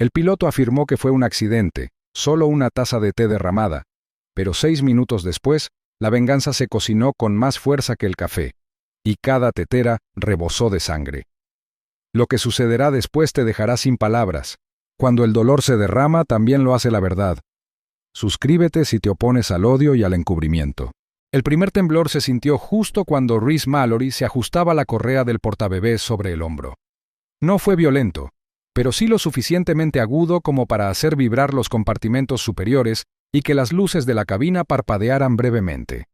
El piloto afirmó que fue un accidente, solo una taza de té derramada, pero 6 minutos después, la venganza se cocinó con más fuerza que el café, y cada tetera rebosó de sangre. Lo que sucederá después te dejará sin palabras. Cuando el dolor se derrama, también lo hace la verdad. Suscríbete si te opones al odio y al encubrimiento. El primer temblor se sintió justo cuando Reese Mallory se ajustaba la correa del portabebés sobre el hombro. No fue violento, pero sí lo suficientemente agudo como para hacer vibrar los compartimentos superiores y que las luces de la cabina parpadearan brevemente.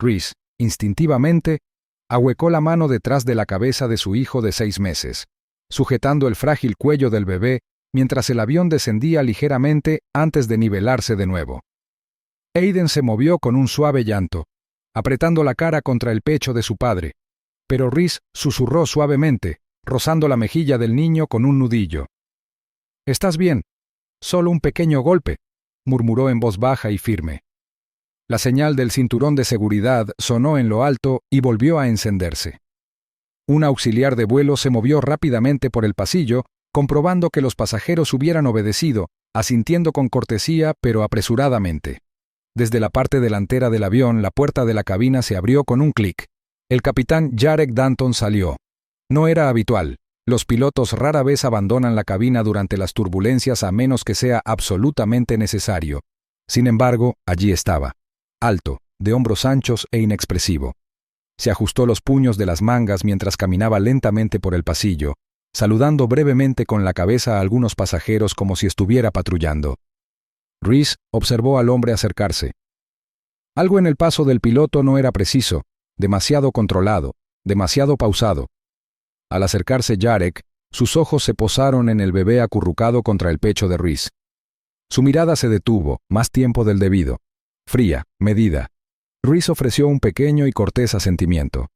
Reese, instintivamente, ahuecó la mano detrás de la cabeza de su hijo de 6 meses, sujetando el frágil cuello del bebé mientras el avión descendía ligeramente antes de nivelarse de nuevo. Aiden se movió con un suave llanto, apretando la cara contra el pecho de su padre, pero Reese susurró suavemente, rozando la mejilla del niño con un nudillo. «¿Estás bien? Solo un pequeño golpe», murmuró en voz baja y firme. La señal del cinturón de seguridad sonó en lo alto y volvió a encenderse. Un auxiliar de vuelo se movió rápidamente por el pasillo, comprobando que los pasajeros hubieran obedecido, asintiendo con cortesía pero apresuradamente. Desde la parte delantera del avión, la puerta de la cabina se abrió con un clic. El capitán Jarek Danton salió. No era habitual. Los pilotos rara vez abandonan la cabina durante las turbulencias a menos que sea absolutamente necesario. Sin embargo, allí estaba. Alto, de hombros anchos e inexpresivo. Se ajustó los puños de las mangas mientras caminaba lentamente por el pasillo, saludando brevemente con la cabeza a algunos pasajeros como si estuviera patrullando. Reese observó al hombre acercarse. Algo en el paso del piloto no era preciso, demasiado controlado, demasiado pausado. Al acercarse Jarek, sus ojos se posaron en el bebé acurrucado contra el pecho de Reese. Su mirada se detuvo, más tiempo del debido. Fría, medida. Reese ofreció un pequeño y cortés asentimiento.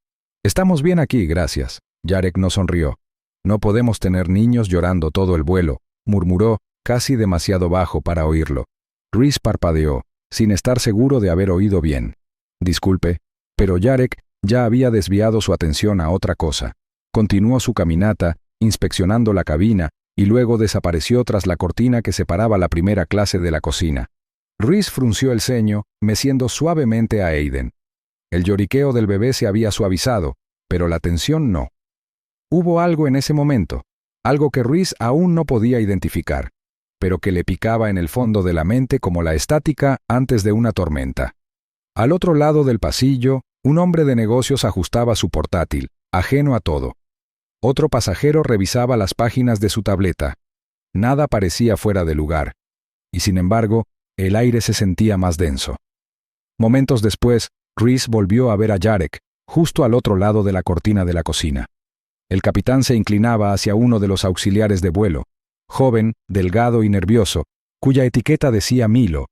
«Estamos bien aquí, gracias». Jarek no sonrió. «No podemos tener niños llorando todo el vuelo», murmuró, casi demasiado bajo para oírlo. Reese parpadeó, sin estar seguro de haber oído bien. «Disculpe», pero Jarek ya había desviado su atención a otra cosa. Continuó su caminata, inspeccionando la cabina, y luego desapareció tras la cortina que separaba la primera clase de la cocina. Reese frunció el ceño, meciendo suavemente a Aiden. El lloriqueo del bebé se había suavizado, pero la tensión no. Hubo algo en ese momento, algo que Reese aún no podía identificar, pero que le picaba en el fondo de la mente como la estática antes de una tormenta. Al otro lado del pasillo, un hombre de negocios ajustaba su portátil, ajeno a todo. Otro pasajero revisaba las páginas de su tableta. Nada parecía fuera de lugar, y sin embargo, el aire se sentía más denso. Momentos después, Reese volvió a ver a Jarek, justo al otro lado de la cortina de la cocina. El capitán se inclinaba hacia uno de los auxiliares de vuelo, joven, delgado y nervioso, cuya etiqueta decía Milo.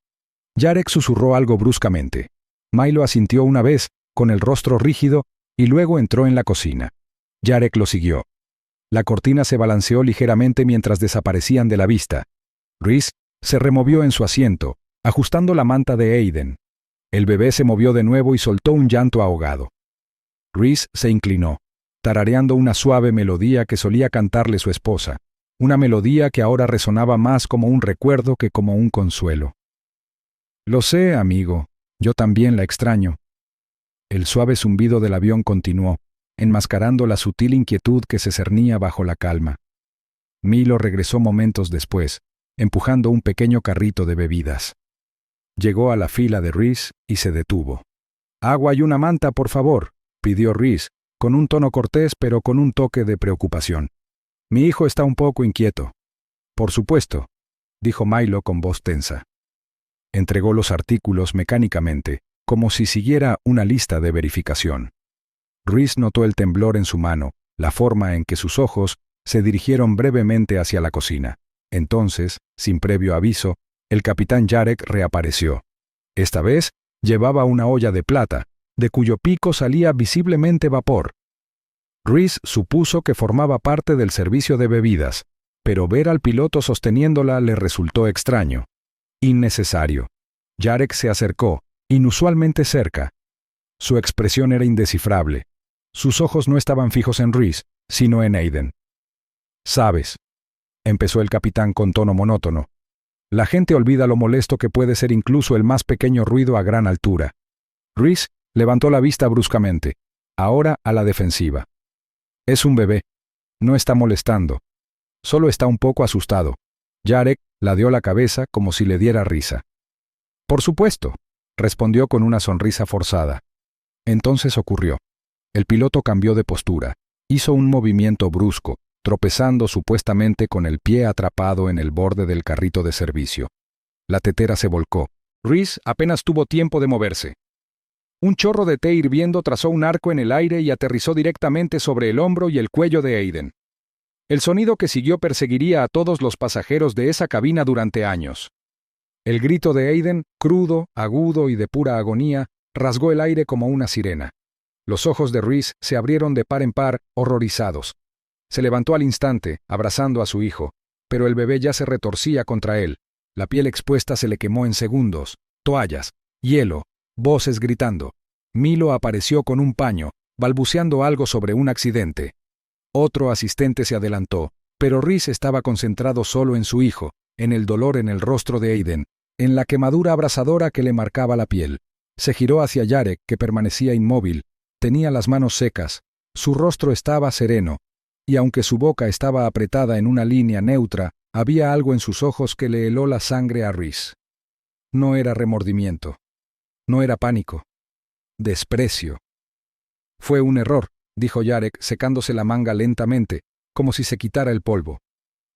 Jarek susurró algo bruscamente. Milo asintió una vez, con el rostro rígido, y luego entró en la cocina. Jarek lo siguió. La cortina se balanceó ligeramente mientras desaparecían de la vista. Reese se removió en su asiento, ajustando la manta de Aiden. El bebé se movió de nuevo y soltó un llanto ahogado. Reese se inclinó, tarareando una suave melodía que solía cantarle su esposa, una melodía que ahora resonaba más como un recuerdo que como un consuelo. «Lo sé, amigo, yo también la extraño». El suave zumbido del avión continuó, enmascarando la sutil inquietud que se cernía bajo la calma. Milo regresó momentos después, empujando un pequeño carrito de bebidas. Llegó a la fila de Reese y se detuvo. «Agua y una manta, por favor», pidió Reese, con un tono cortés pero con un toque de preocupación. «Mi hijo está un poco inquieto». «Por supuesto», dijo Milo con voz tensa. Entregó los artículos mecánicamente, como si siguiera una lista de verificación. Reese notó el temblor en su mano, la forma en que sus ojos se dirigieron brevemente hacia la cocina. Entonces, sin previo aviso, el capitán Jarek reapareció. Esta vez llevaba una olla de plata, de cuyo pico salía visiblemente vapor. Reese supuso que formaba parte del servicio de bebidas, pero ver al piloto sosteniéndola le resultó extraño. Innecesario. Jarek se acercó, inusualmente cerca. Su expresión era indescifrable. Sus ojos no estaban fijos en Reese, sino en Aiden. «Sabes», empezó el capitán con tono monótono. La gente olvida lo molesto que puede ser incluso el más pequeño ruido a gran altura. Rhys levantó la vista bruscamente, ahora a la defensiva. Es un bebé. No está molestando. Solo está un poco asustado. Jarek ladeó la cabeza como si le diera risa. Por supuesto, respondió con una sonrisa forzada. Entonces ocurrió. El piloto cambió de postura. Hizo un movimiento brusco, tropezando supuestamente con el pie atrapado en el borde del carrito de servicio. La tetera se volcó. Rhys apenas tuvo tiempo de moverse. Un chorro de té hirviendo trazó un arco en el aire y aterrizó directamente sobre el hombro y el cuello de Aiden. El sonido que siguió perseguiría a todos los pasajeros de esa cabina durante años. El grito de Aiden, crudo, agudo y de pura agonía, rasgó el aire como una sirena. Los ojos de Rhys se abrieron de par en par, horrorizados. Se levantó al instante, abrazando a su hijo, pero el bebé ya se retorcía contra él. La piel expuesta se le quemó en segundos. Toallas, hielo, voces gritando. Milo apareció con un paño, balbuceando algo sobre un accidente. Otro asistente se adelantó, pero Rhys estaba concentrado solo en su hijo, en el dolor en el rostro de Aiden, en la quemadura abrasadora que le marcaba la piel. Se giró hacia Jarek, que permanecía inmóvil. Tenía las manos secas. Su rostro estaba sereno, y aunque su boca estaba apretada en una línea neutra, había algo en sus ojos que le heló la sangre a Rhys. No era remordimiento. No era pánico. Desprecio. Fue un error, dijo Jarek, secándose la manga lentamente, como si se quitara el polvo.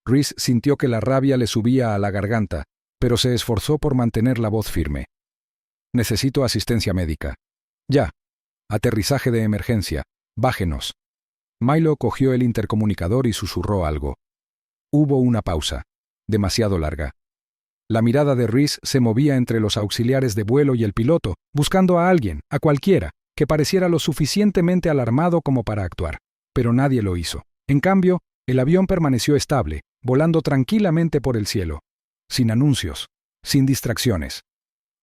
Rhys sintió que la rabia le subía a la garganta, pero se esforzó por mantener la voz firme. Necesito asistencia médica. Ya. Aterrizaje de emergencia. Bájenos. Milo cogió el intercomunicador y susurró algo. Hubo una pausa, demasiado larga. La mirada de Rhys se movía entre los auxiliares de vuelo y el piloto, buscando a alguien, a cualquiera, que pareciera lo suficientemente alarmado como para actuar. Pero nadie lo hizo. En cambio, el avión permaneció estable, volando tranquilamente por el cielo, sin anuncios, sin distracciones.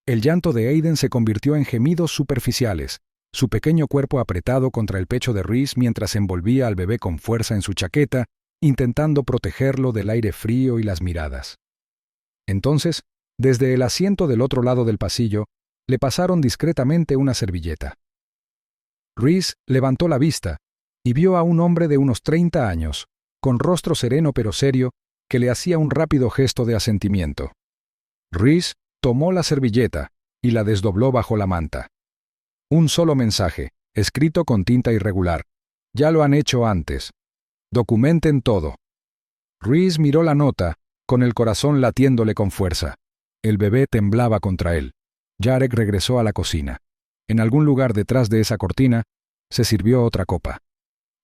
El llanto de Aiden se convirtió en gemidos superficiales, su pequeño cuerpo apretado contra el pecho de Rhys mientras envolvía al bebé con fuerza en su chaqueta, intentando protegerlo del aire frío y las miradas. Entonces, desde el asiento del otro lado del pasillo, le pasaron discretamente una servilleta. Rhys levantó la vista y vio a un hombre de unos 30 años, con rostro sereno pero serio, que le hacía un rápido gesto de asentimiento. Rhys tomó la servilleta y la desdobló bajo la manta. Un solo mensaje, escrito con tinta irregular. Ya lo han hecho antes. Documenten todo. Rhys miró la nota, con el corazón latiéndole con fuerza. El bebé temblaba contra él. Jarek regresó a la cocina. En algún lugar detrás de esa cortina, se sirvió otra copa.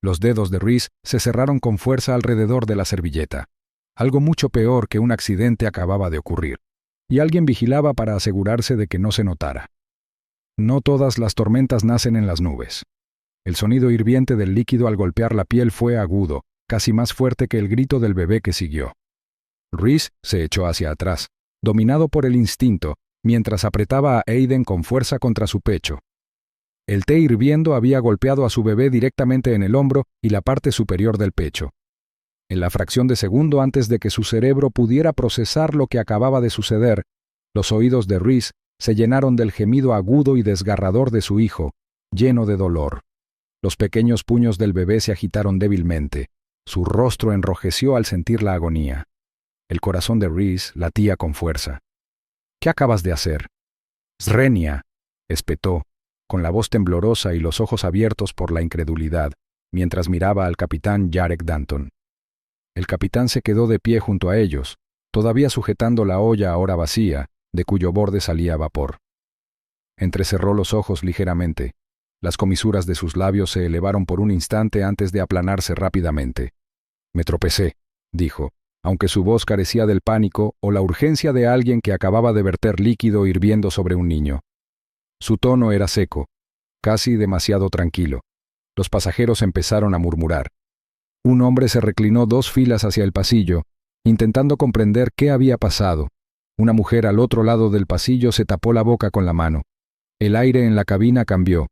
Los dedos de Rhys se cerraron con fuerza alrededor de la servilleta. Algo mucho peor que un accidente acababa de ocurrir, y alguien vigilaba para asegurarse de que no se notara. No todas las tormentas nacen en las nubes. El sonido hirviente del líquido al golpear la piel fue agudo, casi más fuerte que el grito del bebé que siguió. Rhys se echó hacia atrás, dominado por el instinto, mientras apretaba a Aiden con fuerza contra su pecho. El té hirviendo había golpeado a su bebé directamente en el hombro y la parte superior del pecho. En la fracción de segundo antes de que su cerebro pudiera procesar lo que acababa de suceder, los oídos de Rhys se llenaron del gemido agudo y desgarrador de su hijo, lleno de dolor. Los pequeños puños del bebé se agitaron débilmente. Su rostro enrojeció al sentir la agonía. El corazón de Rhys latía con fuerza. «¿Qué acabas de hacer?» «Srenia», espetó, con la voz temblorosa y los ojos abiertos por la incredulidad, mientras miraba al capitán Jarek Danton. El capitán se quedó de pie junto a ellos, todavía sujetando la olla ahora vacía, de cuyo borde salía vapor. Entrecerró los ojos ligeramente. Las comisuras de sus labios se elevaron por un instante antes de aplanarse rápidamente. «Me tropecé», dijo, aunque su voz carecía del pánico o la urgencia de alguien que acababa de verter líquido hirviendo sobre un niño. Su tono era seco, casi demasiado tranquilo. Los pasajeros empezaron a murmurar. Un hombre se reclinó 2 filas hacia el pasillo, intentando comprender qué había pasado. Una mujer al otro lado del pasillo se tapó la boca con la mano. El aire en la cabina cambió,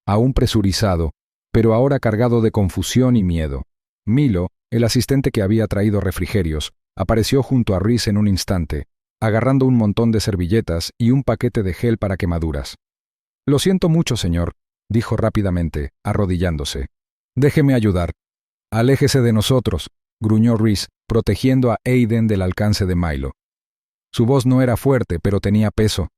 aún presurizado, pero ahora cargado de confusión y miedo. Milo, El asistente que había traído refrigerios apareció junto a Rhys en un instante, agarrando un montón de servilletas y un paquete de gel para quemaduras. «Lo siento mucho, señor», dijo rápidamente, arrodillándose. «Déjeme ayudar». «Aléjese de nosotros», gruñó Rhys, protegiendo a Aiden del alcance de Milo. Su voz no era fuerte, pero tenía peso.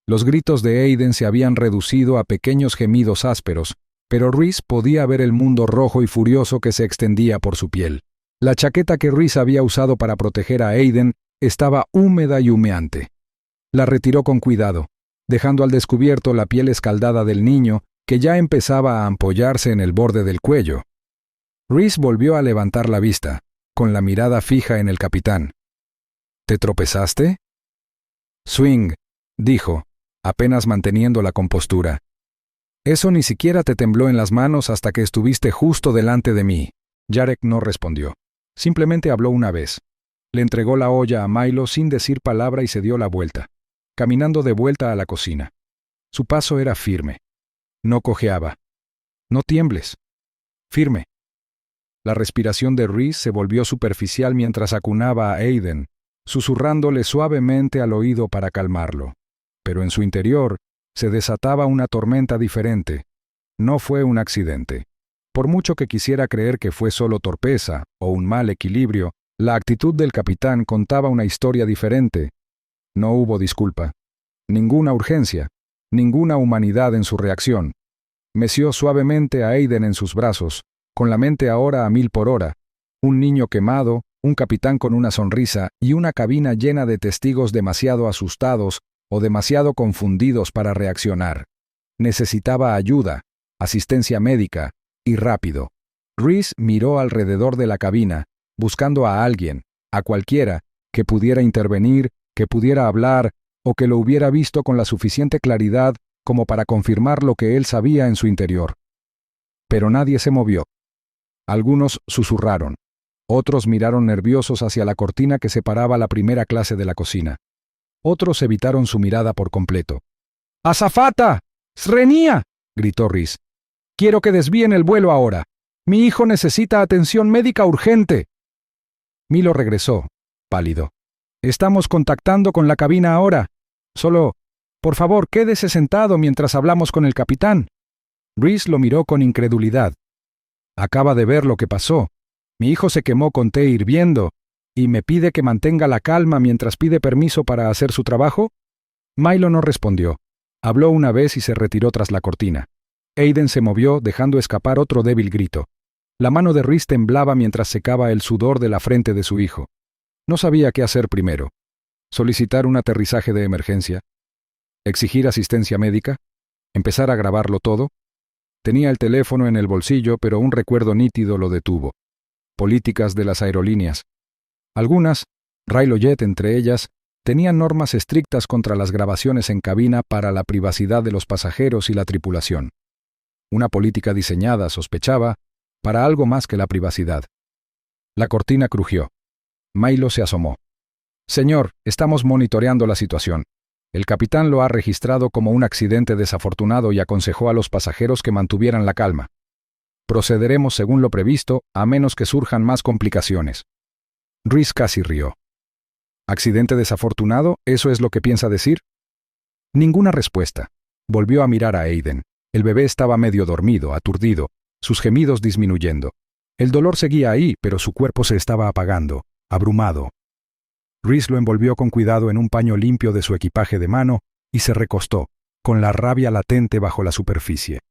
Los gritos de Aiden se habían reducido a pequeños gemidos ásperos, pero Rhys podía ver el mundo rojo y furioso que se extendía por su piel. La chaqueta que Rhys había usado para proteger a Aiden estaba húmeda y humeante. La retiró con cuidado, dejando al descubierto la piel escaldada del niño, que ya empezaba a ampollarse en el borde del cuello. Rhys volvió a levantar la vista, con la mirada fija en el capitán. «¿Te tropezaste?» «Swing», dijo, apenas manteniendo la compostura. «Eso ni siquiera te tembló en las manos hasta que estuviste justo delante de mí». Jarek no respondió. Simplemente habló una vez. Le entregó la olla a Milo sin decir palabra y se dio la vuelta, caminando de vuelta a la cocina. Su paso era firme. No cojeaba. «No tiembles». «Firme». La respiración de Rhys se volvió superficial mientras acunaba a Aiden, susurrándole suavemente al oído para calmarlo. Pero en su interior se desataba una tormenta diferente. No fue un accidente. Por mucho que quisiera creer que fue solo torpeza o un mal equilibrio, la actitud del capitán contaba una historia diferente. No hubo disculpa, ninguna urgencia, ninguna humanidad en su reacción. Meció suavemente a Aiden en sus brazos, con la mente ahora a 1000 por hora, un niño quemado, un capitán con una sonrisa y una cabina llena de testigos demasiado asustados o demasiado confundidos para reaccionar. Necesitaba ayuda, asistencia médica, y rápido. Rhys miró alrededor de la cabina, buscando a alguien, a cualquiera, que pudiera intervenir, que pudiera hablar, o que lo hubiera visto con la suficiente claridad como para confirmar lo que él sabía en su interior. Pero nadie se movió. Algunos susurraron. Otros miraron nerviosos hacia la cortina que separaba la primera clase de la cocina. Otros evitaron su mirada por completo. «¡Azafata! ¡Srenía!», gritó Rhys. «Quiero que desvíen el vuelo ahora. Mi hijo necesita atención médica urgente». Milo regresó, pálido. «Estamos contactando con la cabina ahora. Solo, por favor, quédese sentado mientras hablamos con el capitán». Rhys lo miró con incredulidad. «Acaba de ver lo que pasó. Mi hijo se quemó con té hirviendo y me pide que mantenga la calma mientras pide permiso para hacer su trabajo». Milo no respondió. Habló una vez y se retiró tras la cortina. Aiden se movió, dejando escapar otro débil grito. La mano de Rhys temblaba mientras secaba el sudor de la frente de su hijo. No sabía qué hacer primero. ¿Solicitar un aterrizaje de emergencia? ¿Exigir asistencia médica? ¿Empezar a grabarlo todo? Tenía el teléfono en el bolsillo, pero un recuerdo nítido lo detuvo. Políticas de las aerolíneas. Algunas, Railojet entre ellas, tenían normas estrictas contra las grabaciones en cabina para la privacidad de los pasajeros y la tripulación. Una política diseñada, sospechaba, para algo más que la privacidad. La cortina crujió. Milo se asomó. «Señor, estamos monitoreando la situación. El capitán lo ha registrado como un accidente desafortunado y aconsejó a los pasajeros que mantuvieran la calma. Procederemos según lo previsto, a menos que surjan más complicaciones». Rhys casi rió. «¿Accidente desafortunado? ¿Eso es lo que piensa decir?» Ninguna respuesta. Volvió a mirar a Aiden. El bebé estaba medio dormido, aturdido, sus gemidos disminuyendo. El dolor seguía ahí, pero su cuerpo se estaba apagando, abrumado. Rhys lo envolvió con cuidado en un paño limpio de su equipaje de mano y se recostó, con la rabia latente bajo la superficie.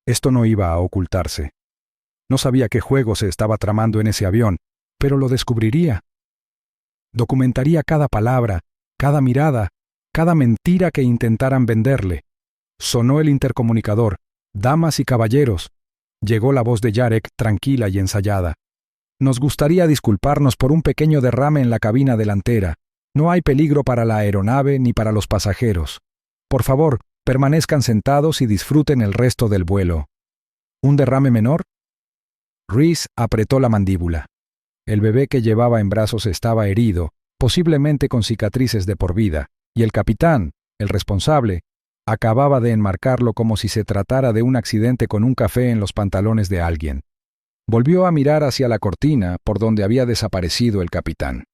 Esto no iba a ocultarse. No sabía qué juego se estaba tramando en ese avión, pero lo descubriría. Documentaría cada palabra, cada mirada, cada mentira que intentaran venderle. Sonó el intercomunicador. «Damas y caballeros». Llegó la voz de Jarek, tranquila y ensayada. «Nos gustaría disculparnos por un pequeño derrame en la cabina delantera. No hay peligro para la aeronave ni para los pasajeros. Por favor, permanezcan sentados y disfruten el resto del vuelo». ¿Un derrame menor? Rhys apretó la mandíbula. El bebé que llevaba en brazos estaba herido, posiblemente con cicatrices de por vida, y el capitán, el responsable, acababa de enmarcarlo como si se tratara de un accidente con un café en los pantalones de alguien. Volvió a mirar hacia la cortina por donde había desaparecido el capitán.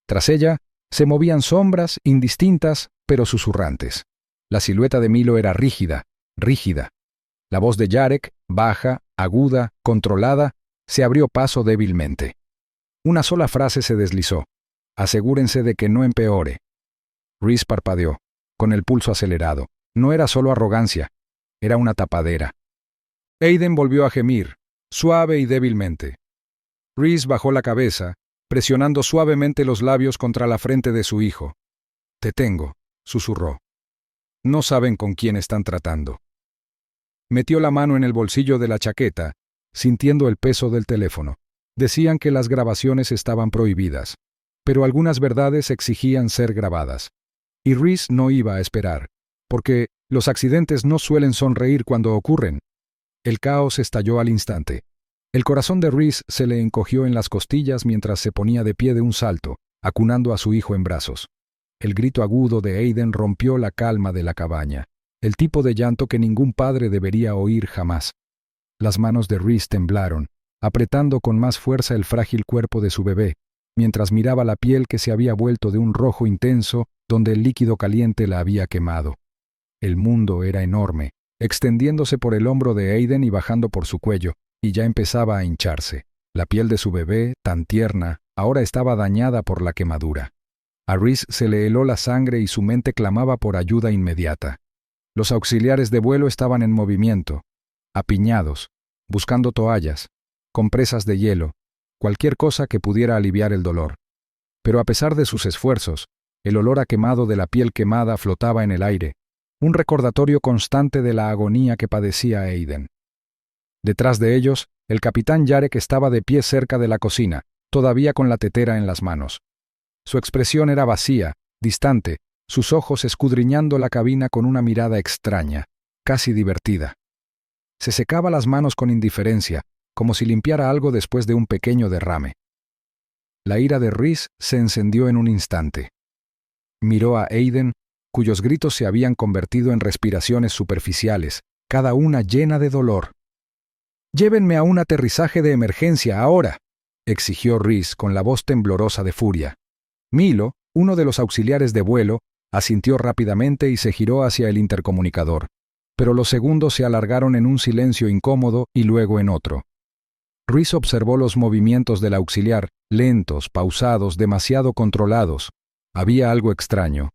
Tras ella, se movían sombras indistintas, pero susurrantes. La silueta de Milo era rígida, rígida. La voz de Jarek, baja, aguda, controlada, se abrió paso débilmente. Una sola frase se deslizó. Asegúrense de que no empeore. Rhys parpadeó, con el pulso acelerado. No era solo arrogancia, era una tapadera. Aiden volvió a gemir, suave y débilmente. Rhys bajó la cabeza, presionando suavemente los labios contra la frente de su hijo. «Te tengo», susurró. «No saben con quién están tratando». Metió la mano en el bolsillo de la chaqueta, sintiendo el peso del teléfono. Decían que las grabaciones estaban prohibidas, pero algunas verdades exigían ser grabadas. Y Rhys no iba a esperar, porque los accidentes no suelen sonreír cuando ocurren. El caos estalló al instante. El corazón de Rhys se le encogió en las costillas mientras se ponía de pie de un salto, acunando a su hijo en brazos. El grito agudo de Aiden rompió la calma de la cabaña, el tipo de llanto que ningún padre debería oír jamás. Las manos de Rhys temblaron, apretando con más fuerza el frágil cuerpo de su bebé, mientras miraba la piel que se había vuelto de un rojo intenso donde el líquido caliente la había quemado. El mundo era enorme, extendiéndose por el hombro de Aiden y bajando por su cuello, y ya empezaba a hincharse. La piel de su bebé, tan tierna, ahora estaba dañada por la quemadura. A Rhys se le heló la sangre y su mente clamaba por ayuda inmediata. Los auxiliares de vuelo estaban en movimiento, apiñados, buscando toallas, compresas de hielo, cualquier cosa que pudiera aliviar el dolor. Pero a pesar de sus esfuerzos, el olor a quemado de la piel quemada flotaba en el aire, un recordatorio constante de la agonía que padecía Aiden. Detrás de ellos, el capitán Jarek estaba de pie cerca de la cocina, todavía con la tetera en las manos. Su expresión era vacía, distante, sus ojos escudriñando la cabina con una mirada extraña, casi divertida. Se secaba las manos con indiferencia, como si limpiara algo después de un pequeño derrame. La ira de Rhys se encendió en un instante. Miró a Aiden, cuyos gritos se habían convertido en respiraciones superficiales, cada una llena de dolor. «Llévenme a un aterrizaje de emergencia ahora», exigió Rhys con la voz temblorosa de furia. Milo, uno de los auxiliares de vuelo, asintió rápidamente y se giró hacia el intercomunicador, pero los segundos se alargaron en un silencio incómodo y luego en otro. Rhys observó los movimientos del auxiliar, lentos, pausados, demasiado controlados. Había algo extraño.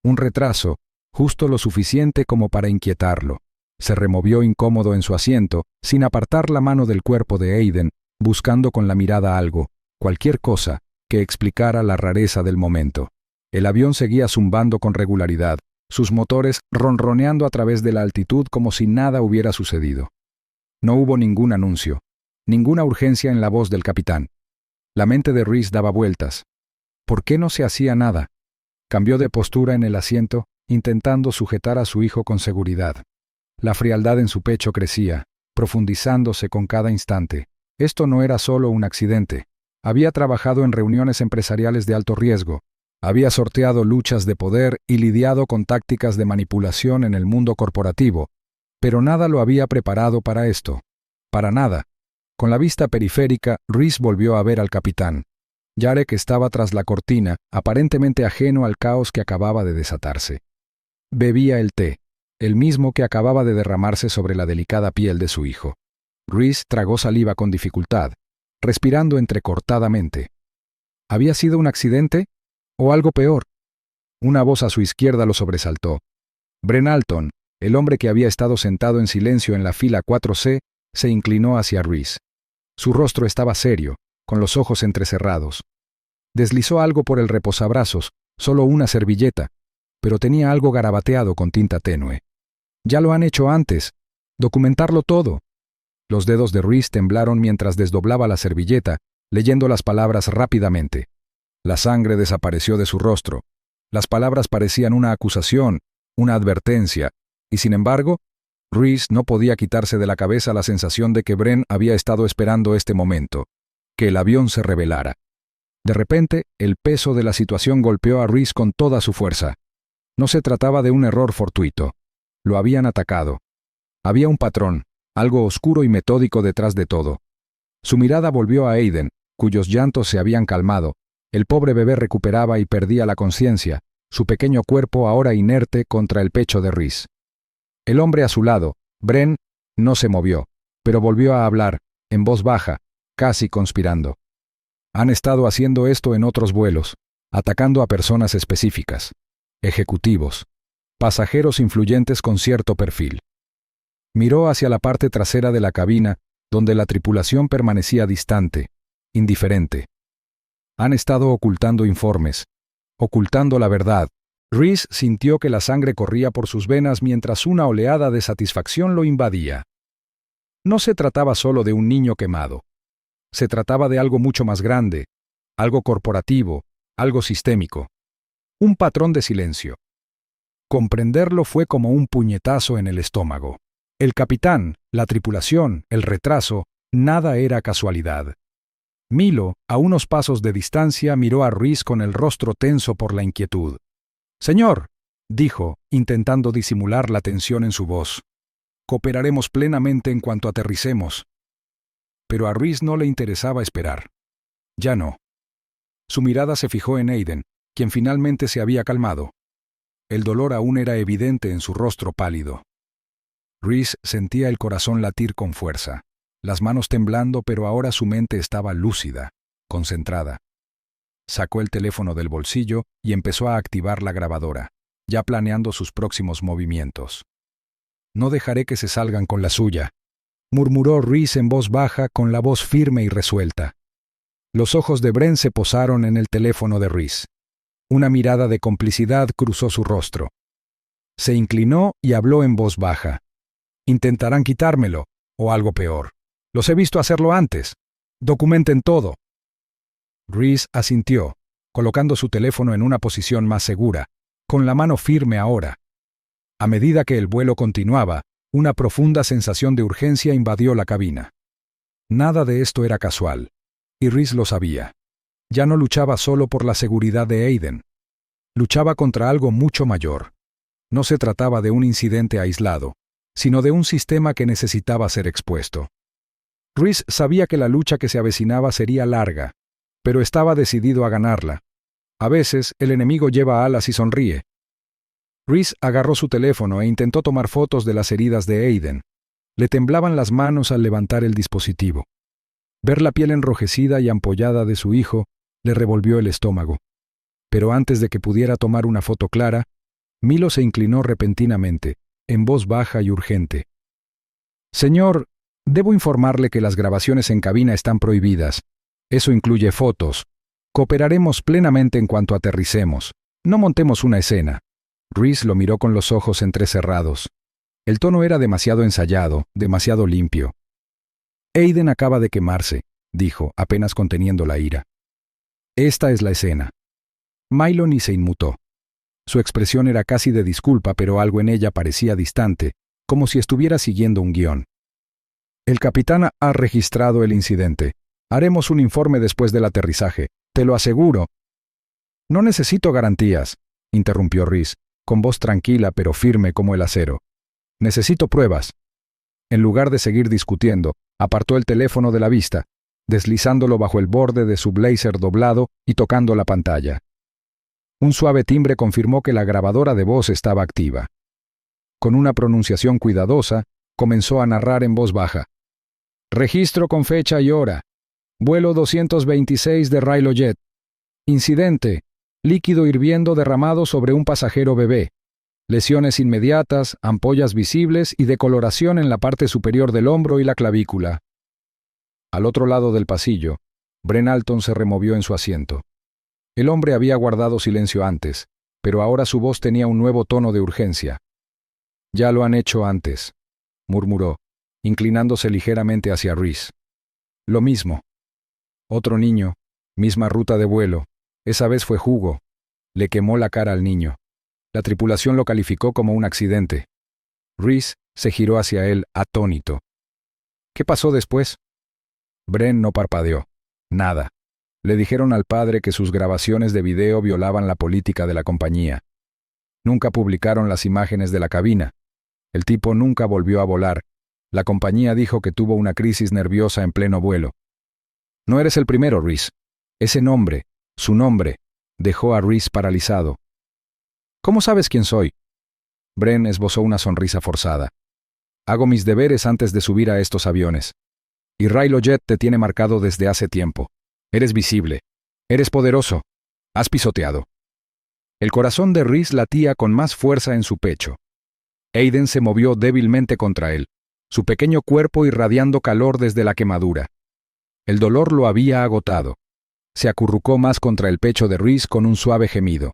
Un retraso, justo lo suficiente como para inquietarlo. Se removió incómodo en su asiento, sin apartar la mano del cuerpo de Aiden, buscando con la mirada algo, cualquier cosa, que explicara la rareza del momento. El avión seguía zumbando con regularidad, sus motores ronroneando a través de la altitud como si nada hubiera sucedido. No hubo ningún anuncio, ninguna urgencia en la voz del capitán. La mente de Rhys daba vueltas. ¿Por qué no se hacía nada? Cambió de postura en el asiento, intentando sujetar a su hijo con seguridad. La frialdad en su pecho crecía, profundizándose con cada instante. Esto no era solo un accidente. Había trabajado en reuniones empresariales de alto riesgo. Había sorteado luchas de poder y lidiado con tácticas de manipulación en el mundo corporativo. Pero nada lo había preparado para esto. Para nada. Con la vista periférica, Rhys volvió a ver al capitán. Jarek estaba tras la cortina, aparentemente ajeno al caos que acababa de desatarse. Bebía el té, el mismo que acababa de derramarse sobre la delicada piel de su hijo. Rhys tragó saliva con dificultad, respirando entrecortadamente. ¿Había sido un accidente? ¿O algo peor? Una voz a su izquierda lo sobresaltó. Bren Alton, el hombre que había estado sentado en silencio en la fila 4C, se inclinó hacia Rhys. Su rostro estaba serio, con los ojos entrecerrados. Deslizó algo por el reposabrazos, solo una servilleta, pero tenía algo garabateado con tinta tenue. Ya lo han hecho antes. Documentarlo todo. Los dedos de Rhys temblaron mientras desdoblaba la servilleta, leyendo las palabras rápidamente. La sangre desapareció de su rostro. Las palabras parecían una acusación, una advertencia, y sin embargo, Rhys no podía quitarse de la cabeza la sensación de que Bren había estado esperando este momento, que el avión se revelara. De repente, el peso de la situación golpeó a Rhys con toda su fuerza. No se trataba de un error fortuito. Lo habían atacado. Había un patrón, algo oscuro y metódico detrás de todo. Su mirada volvió a Aiden, cuyos llantos se habían calmado. El pobre bebé recuperaba y perdía la conciencia, su pequeño cuerpo ahora inerte contra el pecho de Rhys. El hombre a su lado, Bren, no se movió, pero volvió a hablar, en voz baja, casi conspirando. Han estado haciendo esto en otros vuelos, atacando a personas específicas, ejecutivos, pasajeros influyentes con cierto perfil. Miró hacia la parte trasera de la cabina, donde la tripulación permanecía distante, indiferente. Han estado ocultando informes, ocultando la verdad. Rhys sintió que la sangre corría por sus venas mientras una oleada de satisfacción lo invadía. No se trataba solo de un niño quemado. Se trataba de algo mucho más grande, algo corporativo, algo sistémico. Un patrón de silencio. Comprenderlo fue como un puñetazo en el estómago. El capitán, la tripulación, el retraso, nada era casualidad. Milo, a unos pasos de distancia, miró a Rhys con el rostro tenso por la inquietud. «Señor», dijo, intentando disimular la tensión en su voz, «cooperaremos plenamente en cuanto aterricemos». Pero a Rhys no le interesaba esperar. Ya no. Su mirada se fijó en Aiden, quien finalmente se había calmado. El dolor aún era evidente en su rostro pálido. Rhys sentía el corazón latir con fuerza, las manos temblando, pero ahora su mente estaba lúcida, concentrada. Sacó el teléfono del bolsillo y empezó a activar la grabadora, ya planeando sus próximos movimientos. «No dejaré que se salgan con la suya», murmuró Rhys en voz baja, con la voz firme y resuelta. Los ojos de Bren se posaron en el teléfono de Rhys. Una mirada de complicidad cruzó su rostro. Se inclinó y habló en voz baja. «Intentarán quitármelo, o algo peor. Los he visto hacerlo antes. Documenten todo». Rhys asintió, colocando su teléfono en una posición más segura, con la mano firme ahora. A medida que el vuelo continuaba, una profunda sensación de urgencia invadió la cabina. Nada de esto era casual, y Rhys lo sabía. Ya no luchaba solo por la seguridad de Aiden. Luchaba contra algo mucho mayor. No se trataba de un incidente aislado, sino de un sistema que necesitaba ser expuesto. Rhys sabía que la lucha que se avecinaba sería larga, pero estaba decidido a ganarla. A veces, el enemigo lleva alas y sonríe. Rhys agarró su teléfono e intentó tomar fotos de las heridas de Aiden. Le temblaban las manos al levantar el dispositivo. Ver la piel enrojecida y ampollada de su hijo le revolvió el estómago. Pero antes de que pudiera tomar una foto clara, Milo se inclinó repentinamente, en voz baja y urgente. «Señor, debo informarle que las grabaciones en cabina están prohibidas. Eso incluye fotos. Cooperaremos plenamente en cuanto aterricemos. No montemos una escena». Rhys lo miró con los ojos entrecerrados. El tono era demasiado ensayado, demasiado limpio. «Aiden acaba de quemarse», dijo, apenas conteniendo la ira. «Esta es la escena». Milo ni se inmutó. Su expresión era casi de disculpa, pero algo en ella parecía distante, como si estuviera siguiendo un guión. «El capitán ha registrado el incidente. Haremos un informe después del aterrizaje. Te lo aseguro». «No necesito garantías», interrumpió Rhys, con voz tranquila pero firme como el acero. «Necesito pruebas». En lugar de seguir discutiendo, apartó el teléfono de la vista, deslizándolo bajo el borde de su blazer doblado y tocando la pantalla. Un suave timbre confirmó que la grabadora de voz estaba activa. Con una pronunciación cuidadosa, comenzó a narrar en voz baja. «Registro con fecha y hora. Vuelo 226 de Railojet. Incidente. Líquido hirviendo derramado sobre un pasajero bebé. Lesiones inmediatas, ampollas visibles y decoloración en la parte superior del hombro y la clavícula». Al otro lado del pasillo, Bren Alton se removió en su asiento. El hombre había guardado silencio antes, pero ahora su voz tenía un nuevo tono de urgencia. «Ya lo han hecho antes», murmuró, inclinándose ligeramente hacia Rhys. «Lo mismo. Otro niño, misma ruta de vuelo. Esa vez fue Hugo. Le quemó la cara al niño. La tripulación lo calificó como un accidente». Rhys se giró hacia él, atónito. «¿Qué pasó después?» Bren no parpadeó. Nada. Le dijeron al padre que sus grabaciones de video violaban la política de la compañía. Nunca publicaron las imágenes de la cabina. El tipo nunca volvió a volar. La compañía dijo que tuvo una crisis nerviosa en pleno vuelo. No eres el primero, Rhys. Ese nombre, su nombre, dejó a Rhys paralizado. ¿Cómo sabes quién soy? Bren esbozó una sonrisa forzada. Hago mis deberes antes de subir a estos aviones. Y Raylo Jet te tiene marcado desde hace tiempo. Eres visible. Eres poderoso. Has pisoteado. El corazón de Rhys latía con más fuerza en su pecho. Aiden se movió débilmente contra él, su pequeño cuerpo irradiando calor desde la quemadura. El dolor lo había agotado. Se acurrucó más contra el pecho de Rhys con un suave gemido.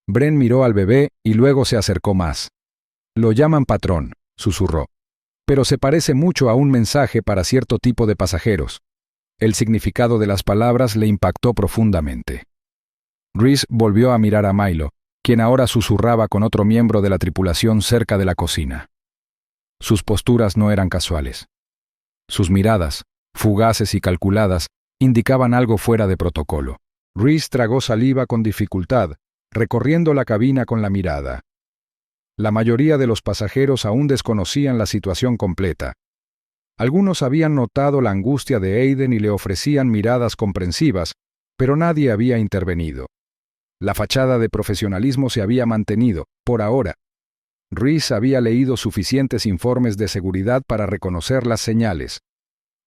Bren miró al bebé y luego se acercó más. Lo llaman patrón, susurró. Pero se parece mucho a un mensaje para cierto tipo de pasajeros. El significado de las palabras le impactó profundamente. Rhys volvió a mirar a Milo, quien ahora susurraba con otro miembro de la tripulación cerca de la cocina. Sus posturas no eran casuales. Sus miradas, fugaces y calculadas, indicaban algo fuera de protocolo. Rhys tragó saliva con dificultad, recorriendo la cabina con la mirada. La mayoría de los pasajeros aún desconocían la situación completa. Algunos habían notado la angustia de Aiden y le ofrecían miradas comprensivas, pero nadie había intervenido. La fachada de profesionalismo se había mantenido, por ahora. Rhys había leído suficientes informes de seguridad para reconocer las señales.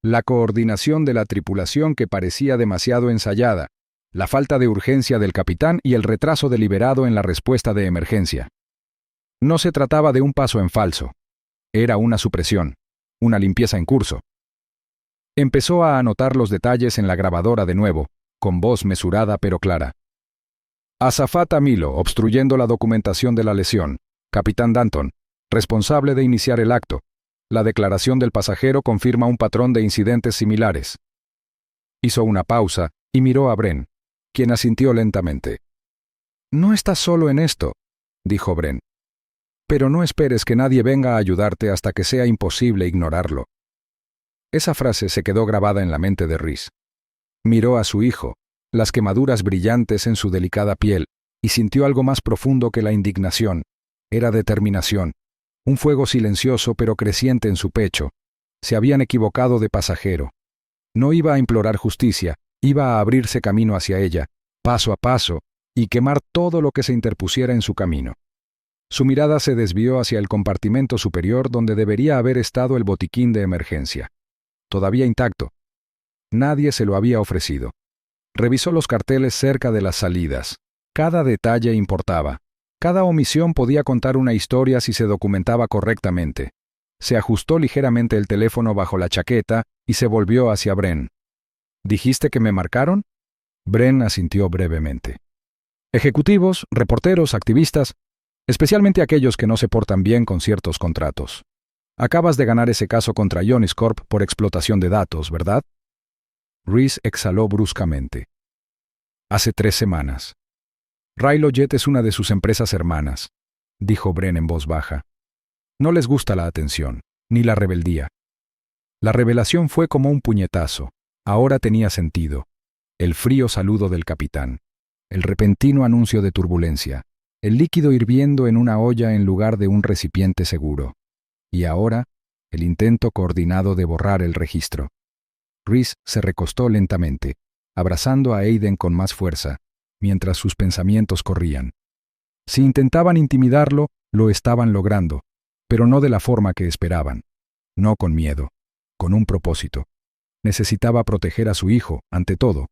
La coordinación de la tripulación que parecía demasiado ensayada, la falta de urgencia del capitán y el retraso deliberado en la respuesta de emergencia. No se trataba de un paso en falso. Era una supresión, una limpieza en curso. Empezó a anotar los detalles en la grabadora de nuevo, con voz mesurada pero clara. Azafata Milo, obstruyendo la documentación de la lesión. Capitán Danton, responsable de iniciar el acto. La declaración del pasajero confirma un patrón de incidentes similares. Hizo una pausa y miró a Bren, quien asintió lentamente. No estás solo en esto, dijo Bren. Pero no esperes que nadie venga a ayudarte hasta que sea imposible ignorarlo. Esa frase se quedó grabada en la mente de Rhys. Miró a su hijo, las quemaduras brillantes en su delicada piel, y sintió algo más profundo que la indignación. Era determinación, un fuego silencioso pero creciente en su pecho. Se habían equivocado de pasajero. No iba a implorar justicia, iba a abrirse camino hacia ella, paso a paso, y quemar todo lo que se interpusiera en su camino. Su mirada se desvió hacia el compartimento superior donde debería haber estado el botiquín de emergencia. Todavía intacto. Nadie se lo había ofrecido. Revisó los carteles cerca de las salidas. Cada detalle importaba. Cada omisión podía contar una historia si se documentaba correctamente. Se ajustó ligeramente el teléfono bajo la chaqueta y se volvió hacia Bren. ¿Dijiste que me marcaron? Bren asintió brevemente. Ejecutivos, reporteros, activistas, especialmente aquellos que no se portan bien con ciertos contratos. Acabas de ganar ese caso contra Ionis Corp por explotación de datos, ¿verdad? Rhys exhaló bruscamente. Hace 3 semanas. Raylo Jet es una de sus empresas hermanas, dijo Bren en voz baja. No les gusta la atención, ni la rebeldía. La revelación fue como un puñetazo. Ahora tenía sentido. El frío saludo del capitán. El repentino anuncio de turbulencia. El líquido hirviendo en una olla en lugar de un recipiente seguro. Y ahora, el intento coordinado de borrar el registro. Rhys se recostó lentamente, abrazando a Aiden con más fuerza, mientras sus pensamientos corrían. Si intentaban intimidarlo, lo estaban logrando, pero no de la forma que esperaban. No con miedo, con un propósito. Necesitaba proteger a su hijo, ante todo.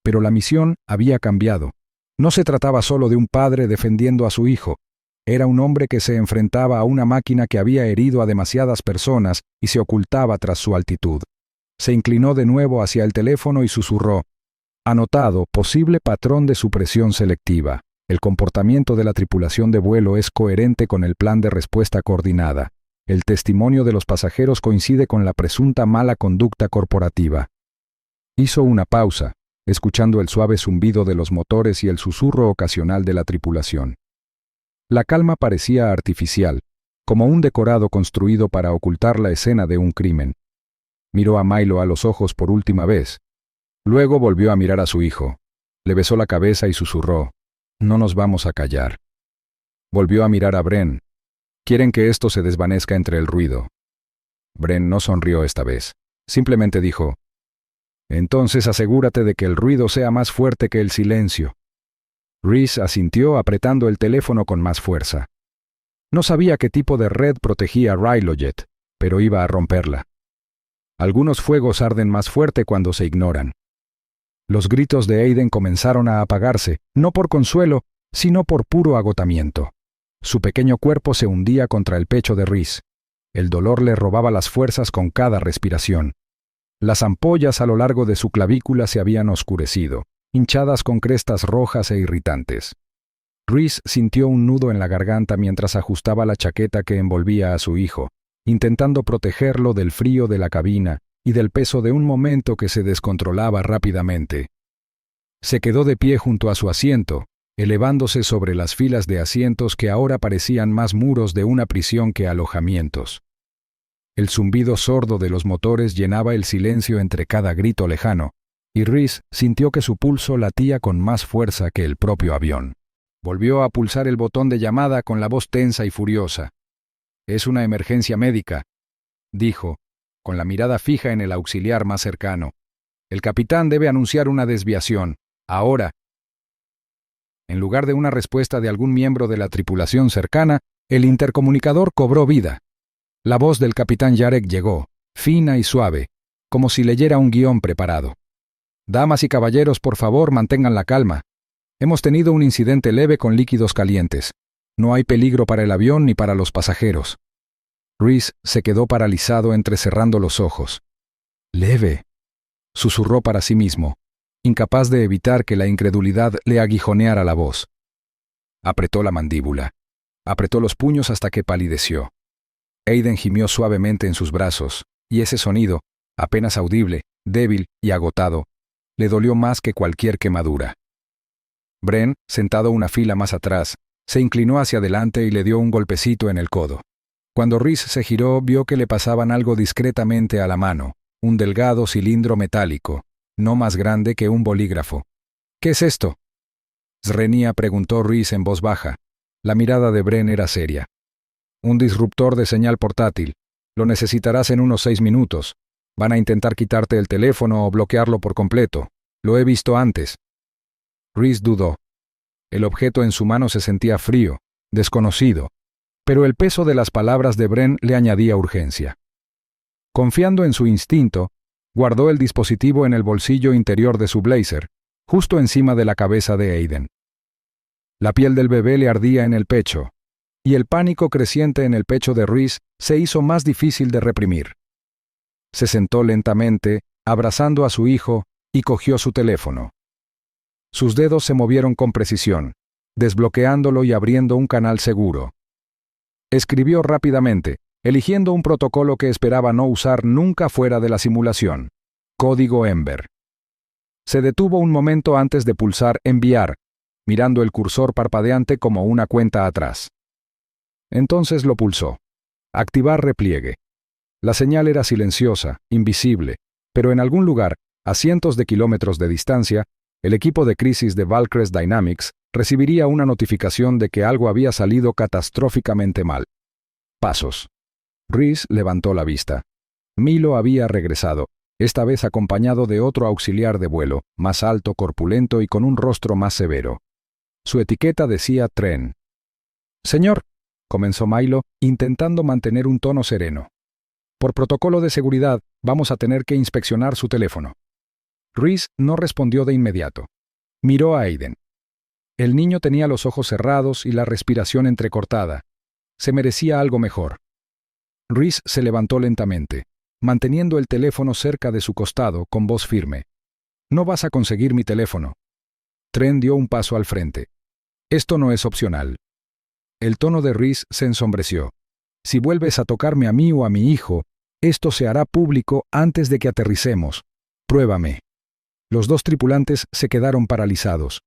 Pero la misión había cambiado. No se trataba solo de un padre defendiendo a su hijo. Era un hombre que se enfrentaba a una máquina que había herido a demasiadas personas y se ocultaba tras su altitud. Se inclinó de nuevo hacia el teléfono y susurró. Anotado, posible patrón de supresión selectiva. El comportamiento de la tripulación de vuelo es coherente con el plan de respuesta coordinada. El testimonio de los pasajeros coincide con la presunta mala conducta corporativa. Hizo una pausa, escuchando el suave zumbido de los motores y el susurro ocasional de la tripulación. La calma parecía artificial, como un decorado construido para ocultar la escena de un crimen. Miró a Milo a los ojos por última vez. Luego volvió a mirar a su hijo. Le besó la cabeza y susurró, «No nos vamos a callar». Volvió a mirar a Bren. «Quieren que esto se desvanezca entre el ruido». Bren no sonrió esta vez. Simplemente dijo, Entonces asegúrate de que el ruido sea más fuerte que el silencio. Rhys asintió apretando el teléfono con más fuerza. No sabía qué tipo de red protegía Ryloject, pero iba a romperla. Algunos fuegos arden más fuerte cuando se ignoran. Los gritos de Aiden comenzaron a apagarse, no por consuelo, sino por puro agotamiento. Su pequeño cuerpo se hundía contra el pecho de Rhys. El dolor le robaba las fuerzas con cada respiración. Las ampollas a lo largo de su clavícula se habían oscurecido, hinchadas con crestas rojas e irritantes. Rhys sintió un nudo en la garganta mientras ajustaba la chaqueta que envolvía a su hijo, intentando protegerlo del frío de la cabina y del peso de un momento que se descontrolaba rápidamente. Se quedó de pie junto a su asiento, elevándose sobre las filas de asientos que ahora parecían más muros de una prisión que alojamientos. El zumbido sordo de los motores llenaba el silencio entre cada grito lejano, y Rhys sintió que su pulso latía con más fuerza que el propio avión. Volvió a pulsar el botón de llamada con la voz tensa y furiosa. «Es una emergencia médica», dijo, con la mirada fija en el auxiliar más cercano. «El capitán debe anunciar una desviación. Ahora». En lugar de una respuesta de algún miembro de la tripulación cercana, el intercomunicador cobró vida. La voz del capitán Jarek llegó, fina y suave, como si leyera un guión preparado. «Damas y caballeros, por favor, mantengan la calma. Hemos tenido un incidente leve con líquidos calientes. No hay peligro para el avión ni para los pasajeros». Rhys se quedó paralizado entrecerrando los ojos. «Leve», susurró para sí mismo, incapaz de evitar que la incredulidad le aguijoneara la voz. Apretó la mandíbula. Apretó los puños hasta que palideció. Aiden gimió suavemente en sus brazos, y ese sonido, apenas audible, débil y agotado, le dolió más que cualquier quemadura. Bren, sentado una fila más atrás, se inclinó hacia adelante y le dio un golpecito en el codo. Cuando Rhys se giró, vio que le pasaban algo discretamente a la mano, un delgado cilindro metálico, no más grande que un bolígrafo. «¿Qué es esto?», Srenia preguntó Rhys en voz baja. La mirada de Bren era seria. «Un disruptor de señal portátil. Lo necesitarás en unos 6 minutos. Van a intentar quitarte el teléfono o bloquearlo por completo. Lo he visto antes». Rhys dudó. El objeto en su mano se sentía frío, desconocido, pero el peso de las palabras de Bren le añadía urgencia. Confiando en su instinto, guardó el dispositivo en el bolsillo interior de su blazer, justo encima de la cabeza de Aiden. La piel del bebé le ardía en el pecho, y el pánico creciente en el pecho de Rhys se hizo más difícil de reprimir. Se sentó lentamente, abrazando a su hijo, y cogió su teléfono. Sus dedos se movieron con precisión, desbloqueándolo y abriendo un canal seguro. Escribió rápidamente, eligiendo un protocolo que esperaba no usar nunca fuera de la simulación. Código Ember. Se detuvo un momento antes de pulsar enviar, mirando el cursor parpadeante como una cuenta atrás. Entonces lo pulsó. Activar repliegue. La señal era silenciosa, invisible, pero en algún lugar, a cientos de kilómetros de distancia, el equipo de crisis de Valcrest Dynamics recibiría una notificación de que algo había salido catastróficamente mal. Pasos. Rhys levantó la vista. Milo había regresado, esta vez acompañado de otro auxiliar de vuelo, más alto, corpulento y con un rostro más severo. Su etiqueta decía Tren. «Señor», comenzó Milo, intentando mantener un tono sereno. «Por protocolo de seguridad, vamos a tener que inspeccionar su teléfono». Rhys no respondió de inmediato. Miró a Aiden. El niño tenía los ojos cerrados y la respiración entrecortada. Se merecía algo mejor. Rhys se levantó lentamente, manteniendo el teléfono cerca de su costado con voz firme. «No vas a conseguir mi teléfono». Tren dio un paso al frente. «Esto no es opcional». El tono de Rhys se ensombreció. «Si vuelves a tocarme a mí o a mi hijo, esto se hará público antes de que aterricemos. Pruébame». Los dos tripulantes se quedaron paralizados.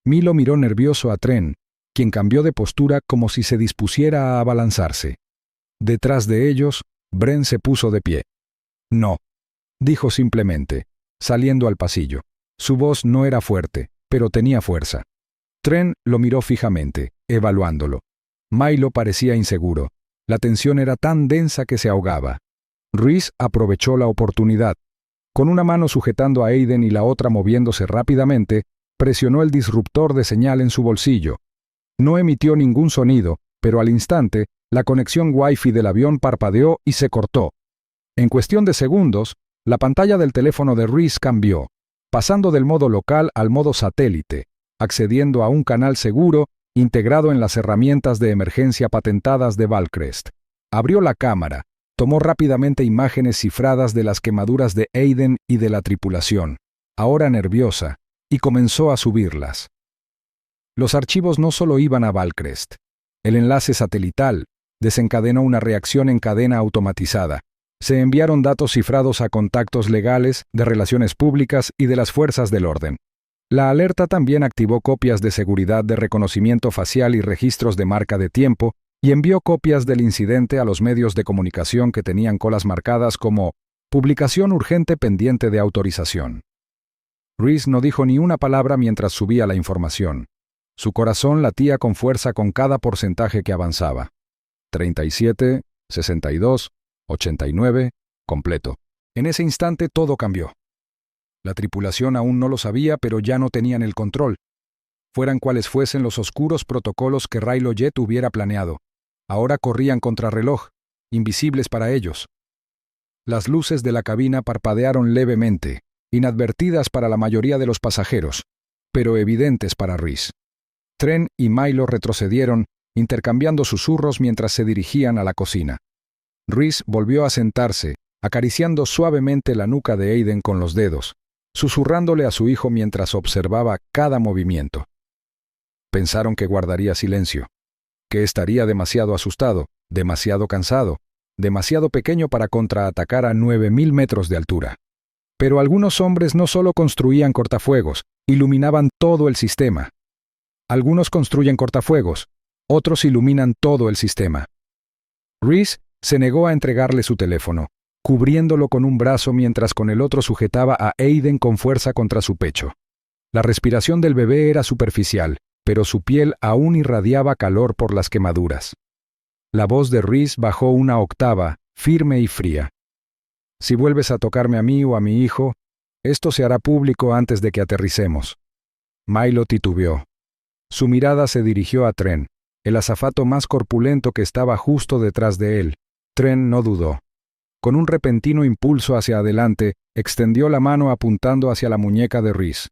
Milo miró nervioso a Tren, quien cambió de postura como si se dispusiera a abalanzarse. Detrás de ellos, Bren se puso de pie. «No», dijo simplemente, saliendo al pasillo. Su voz no era fuerte, pero tenía fuerza. Tren lo miró fijamente, evaluándolo. Milo parecía inseguro. La tensión era tan densa que se ahogaba. Rhys aprovechó la oportunidad. Con una mano sujetando a Aiden y la otra moviéndose rápidamente, presionó el disruptor de señal en su bolsillo. No emitió ningún sonido, pero al instante, la conexión Wi-Fi del avión parpadeó y se cortó. En cuestión de segundos, la pantalla del teléfono de Reese cambió, pasando del modo local al modo satélite, accediendo a un canal seguro integrado en las herramientas de emergencia patentadas de Valcrest. Abrió la cámara, tomó rápidamente imágenes cifradas de las quemaduras de Aiden y de la tripulación, ahora nerviosa, y comenzó a subirlas. Los archivos no solo iban a Valcrest. El enlace satelital desencadenó una reacción en cadena automatizada. Se enviaron datos cifrados a contactos legales, de relaciones públicas y de las fuerzas del orden. La alerta también activó copias de seguridad de reconocimiento facial y registros de marca de tiempo y envió copias del incidente a los medios de comunicación que tenían colas marcadas como «Publicación urgente pendiente de autorización». Reese no dijo ni una palabra mientras subía la información. Su corazón latía con fuerza con cada porcentaje que avanzaba. 37, 62, 89, completo. En ese instante todo cambió. La tripulación aún no lo sabía, pero ya no tenían el control. Fueran cuales fuesen los oscuros protocolos que Raylo-Jet hubiera planeado, ahora corrían contrarreloj, invisibles para ellos. Las luces de la cabina parpadearon levemente, inadvertidas para la mayoría de los pasajeros, pero evidentes para Reese. Trent y Milo retrocedieron, intercambiando susurros mientras se dirigían a la cocina. Reese volvió a sentarse, acariciando suavemente la nuca de Aiden con los dedos, susurrándole a su hijo mientras observaba cada movimiento. Pensaron que guardaría silencio, que estaría demasiado asustado, demasiado cansado, demasiado pequeño para contraatacar a 9.000 metros de altura. Pero algunos hombres no solo construían cortafuegos, iluminaban todo el sistema. Algunos construyen cortafuegos, otros iluminan todo el sistema. Reese se negó a entregarle su teléfono, cubriéndolo con un brazo mientras con el otro sujetaba a Aiden con fuerza contra su pecho. La respiración del bebé era superficial, pero su piel aún irradiaba calor por las quemaduras. La voz de Reese bajó una octava, firme y fría. Si vuelves a tocarme a mí o a mi hijo, esto se hará público antes de que aterricemos. Milo titubeó. Su mirada se dirigió a Trent, el azafato más corpulento que estaba justo detrás de él. Trent no dudó. Con un repentino impulso hacia adelante, extendió la mano apuntando hacia la muñeca de Reese.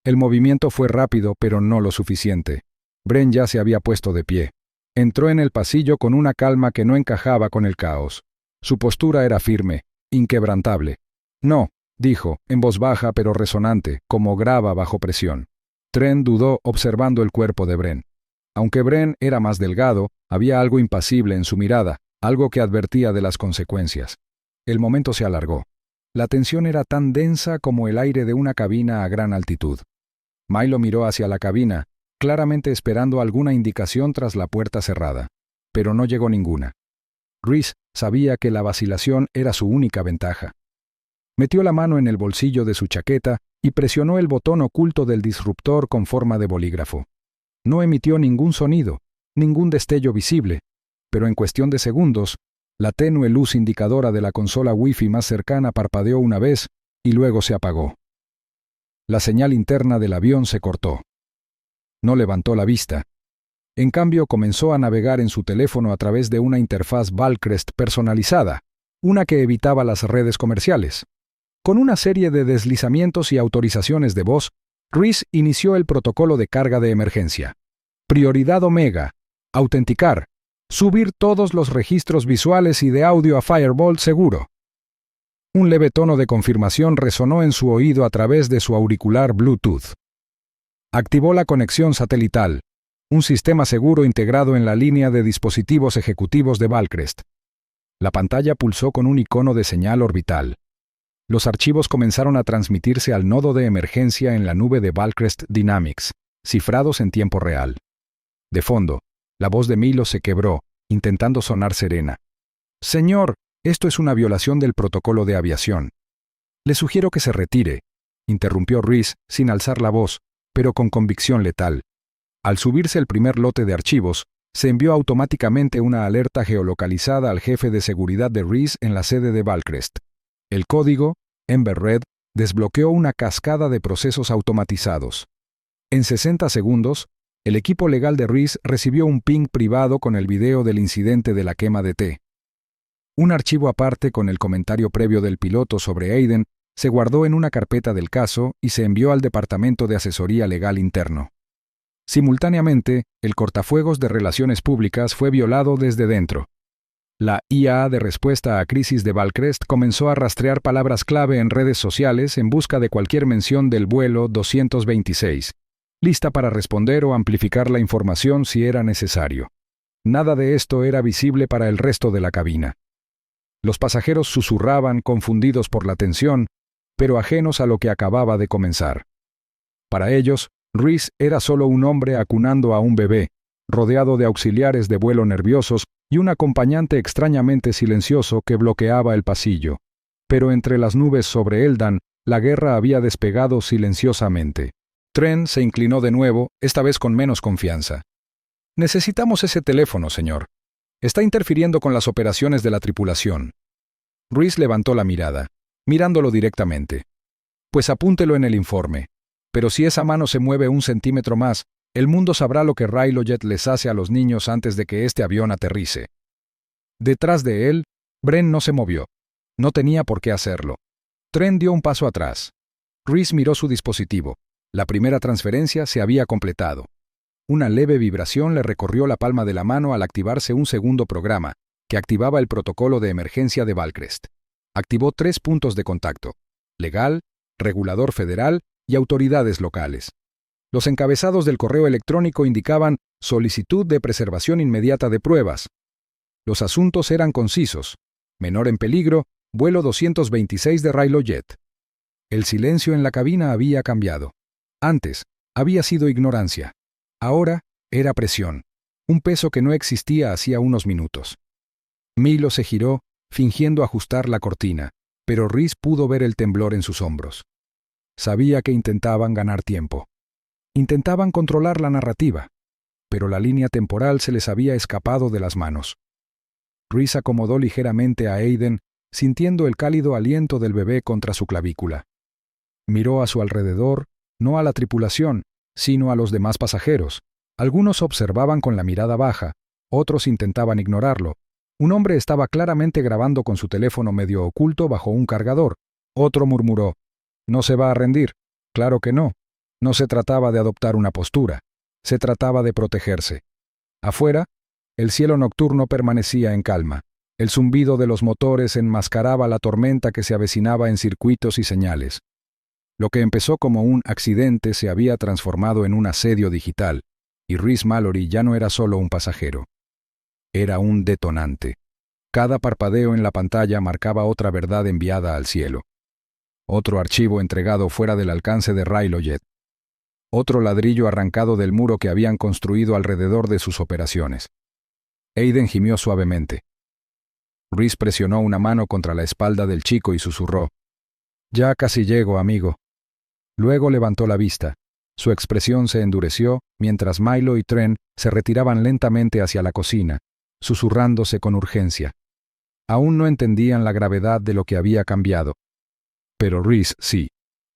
El movimiento fue rápido, pero no lo suficiente. Brent ya se había puesto de pie. Entró en el pasillo con una calma que no encajaba con el caos. Su postura era firme, inquebrantable. «No», dijo, en voz baja pero resonante, como grava bajo presión. Trent dudó observando el cuerpo de Brent. Aunque Brent era más delgado, había algo impasible en su mirada, algo que advertía de las consecuencias. El momento se alargó. La tensión era tan densa como el aire de una cabina a gran altitud. Milo miró hacia la cabina, claramente esperando alguna indicación tras la puerta cerrada, pero no llegó ninguna. Reese sabía que la vacilación era su única ventaja. Metió la mano en el bolsillo de su chaqueta y presionó el botón oculto del disruptor con forma de bolígrafo. No emitió ningún sonido, ningún destello visible, pero en cuestión de segundos, la tenue luz indicadora de la consola Wi-Fi más cercana parpadeó una vez y luego se apagó. La señal interna del avión se cortó. No levantó la vista. En cambio, comenzó a navegar en su teléfono a través de una interfaz Valcrest personalizada, una que evitaba las redes comerciales. Con una serie de deslizamientos y autorizaciones de voz, Reese inició el protocolo de carga de emergencia. Prioridad Omega. Autenticar. Subir todos los registros visuales y de audio a Firebolt seguro. Un leve tono de confirmación resonó en su oído a través de su auricular Bluetooth. Activó la conexión satelital, un sistema seguro integrado en la línea de dispositivos ejecutivos de Valcrest. La pantalla pulsó con un icono de señal orbital. Los archivos comenzaron a transmitirse al nodo de emergencia en la nube de Valcrest Dynamics, cifrados en tiempo real. De fondo, la voz de Milo se quebró, intentando sonar serena. «Señor, esto es una violación del protocolo de aviación. Le sugiero que se retire», interrumpió Reese sin alzar la voz, pero con convicción letal. Al subirse el primer lote de archivos, se envió automáticamente una alerta geolocalizada al jefe de seguridad de Reese en la sede de Valcrest. El código Ember Red desbloqueó una cascada de procesos automatizados. En 60 segundos, el equipo legal de Reese recibió un ping privado con el video del incidente de la quema de té. Un archivo aparte con el comentario previo del piloto sobre Aiden se guardó en una carpeta del caso y se envió al Departamento de Asesoría Legal Interno. Simultáneamente, el cortafuegos de Relaciones Públicas fue violado desde dentro. La IA de respuesta a crisis de Valcrest comenzó a rastrear palabras clave en redes sociales en busca de cualquier mención del vuelo 226, lista para responder o amplificar la información si era necesario. Nada de esto era visible para el resto de la cabina. Los pasajeros susurraban, confundidos por la tensión, pero ajenos a lo que acababa de comenzar. Para ellos, Reese era solo un hombre acunando a un bebé, rodeado de auxiliares de vuelo nerviosos y un acompañante extrañamente silencioso que bloqueaba el pasillo. Pero entre las nubes sobre Eldan, la guerra había despegado silenciosamente. Tren se inclinó de nuevo, esta vez con menos confianza. «Necesitamos ese teléfono, señor. Está interfiriendo con las operaciones de la tripulación». Reese levantó la mirada, mirándolo directamente. «Pues apúntelo en el informe. Pero si esa mano se mueve 1 centímetro más, el mundo sabrá lo que Raylojet les hace a los niños antes de que este avión aterrice». Detrás de él, Bren no se movió. No tenía por qué hacerlo. Tren dio un paso atrás. Reese miró su dispositivo. La primera transferencia se había completado. Una leve vibración le recorrió la palma de la mano al activarse un segundo programa, que activaba el protocolo de emergencia de Valcrest. Activó 3 puntos de contacto: legal, regulador federal y autoridades locales. Los encabezados del correo electrónico indicaban solicitud de preservación inmediata de pruebas. Los asuntos eran concisos: menor en peligro, vuelo 226 de Raylojet. El silencio en la cabina había cambiado. Antes, había sido ignorancia. Ahora, era presión, un peso que no existía hacía unos minutos. Milo se giró, fingiendo ajustar la cortina, pero Reese pudo ver el temblor en sus hombros. Sabía que intentaban ganar tiempo. Intentaban controlar la narrativa, pero la línea temporal se les había escapado de las manos. Reese acomodó ligeramente a Aiden, sintiendo el cálido aliento del bebé contra su clavícula. Miró a su alrededor, no a la tripulación, sino a los demás pasajeros. Algunos observaban con la mirada baja, otros intentaban ignorarlo. Un hombre estaba claramente grabando con su teléfono medio oculto bajo un cargador. Otro murmuró: «¿No se va a rendir?» Claro que no. No se trataba de adoptar una postura. Se trataba de protegerse. Afuera, el cielo nocturno permanecía en calma. El zumbido de los motores enmascaraba la tormenta que se avecinaba en circuitos y señales. Lo que empezó como un accidente se había transformado en un asedio digital, y Reese Mallory ya no era solo un pasajero. Era un detonante. Cada parpadeo en la pantalla marcaba otra verdad enviada al cielo. Otro archivo entregado fuera del alcance de Raylojet. Otro ladrillo arrancado del muro que habían construido alrededor de sus operaciones. Aiden gimió suavemente. Reese presionó una mano contra la espalda del chico y susurró: «Ya casi llego, amigo». Luego levantó la vista. Su expresión se endureció mientras Milo y Tren se retiraban lentamente hacia la cocina, susurrándose con urgencia. Aún no entendían la gravedad de lo que había cambiado. Pero Reese sí.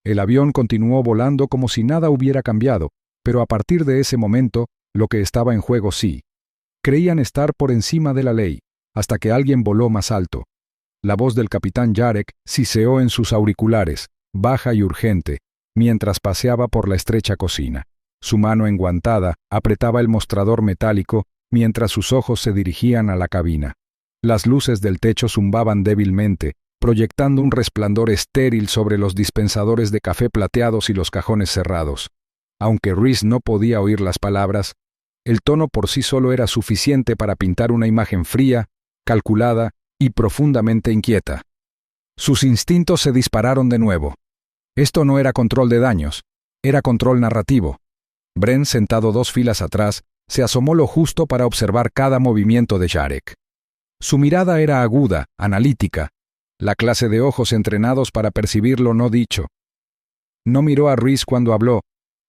El avión continuó volando como si nada hubiera cambiado, pero a partir de ese momento, lo que estaba en juego sí. Creían estar por encima de la ley, hasta que alguien voló más alto. La voz del capitán Jarek siseó en sus auriculares, baja y urgente, mientras paseaba por la estrecha cocina. Su mano enguantada apretaba el mostrador metálico mientras sus ojos se dirigían a la cabina. Las luces del techo zumbaban débilmente, proyectando un resplandor estéril sobre los dispensadores de café plateados y los cajones cerrados. Aunque Reese no podía oír las palabras, el tono por sí solo era suficiente para pintar una imagen fría, calculada y profundamente inquieta. Sus instintos se dispararon de nuevo. Esto no era control de daños, era control narrativo. Bren, sentado 2 filas atrás, se asomó lo justo para observar cada movimiento de Jarek. Su mirada era aguda, analítica, la clase de ojos entrenados para percibir lo no dicho. No miró a Reese cuando habló,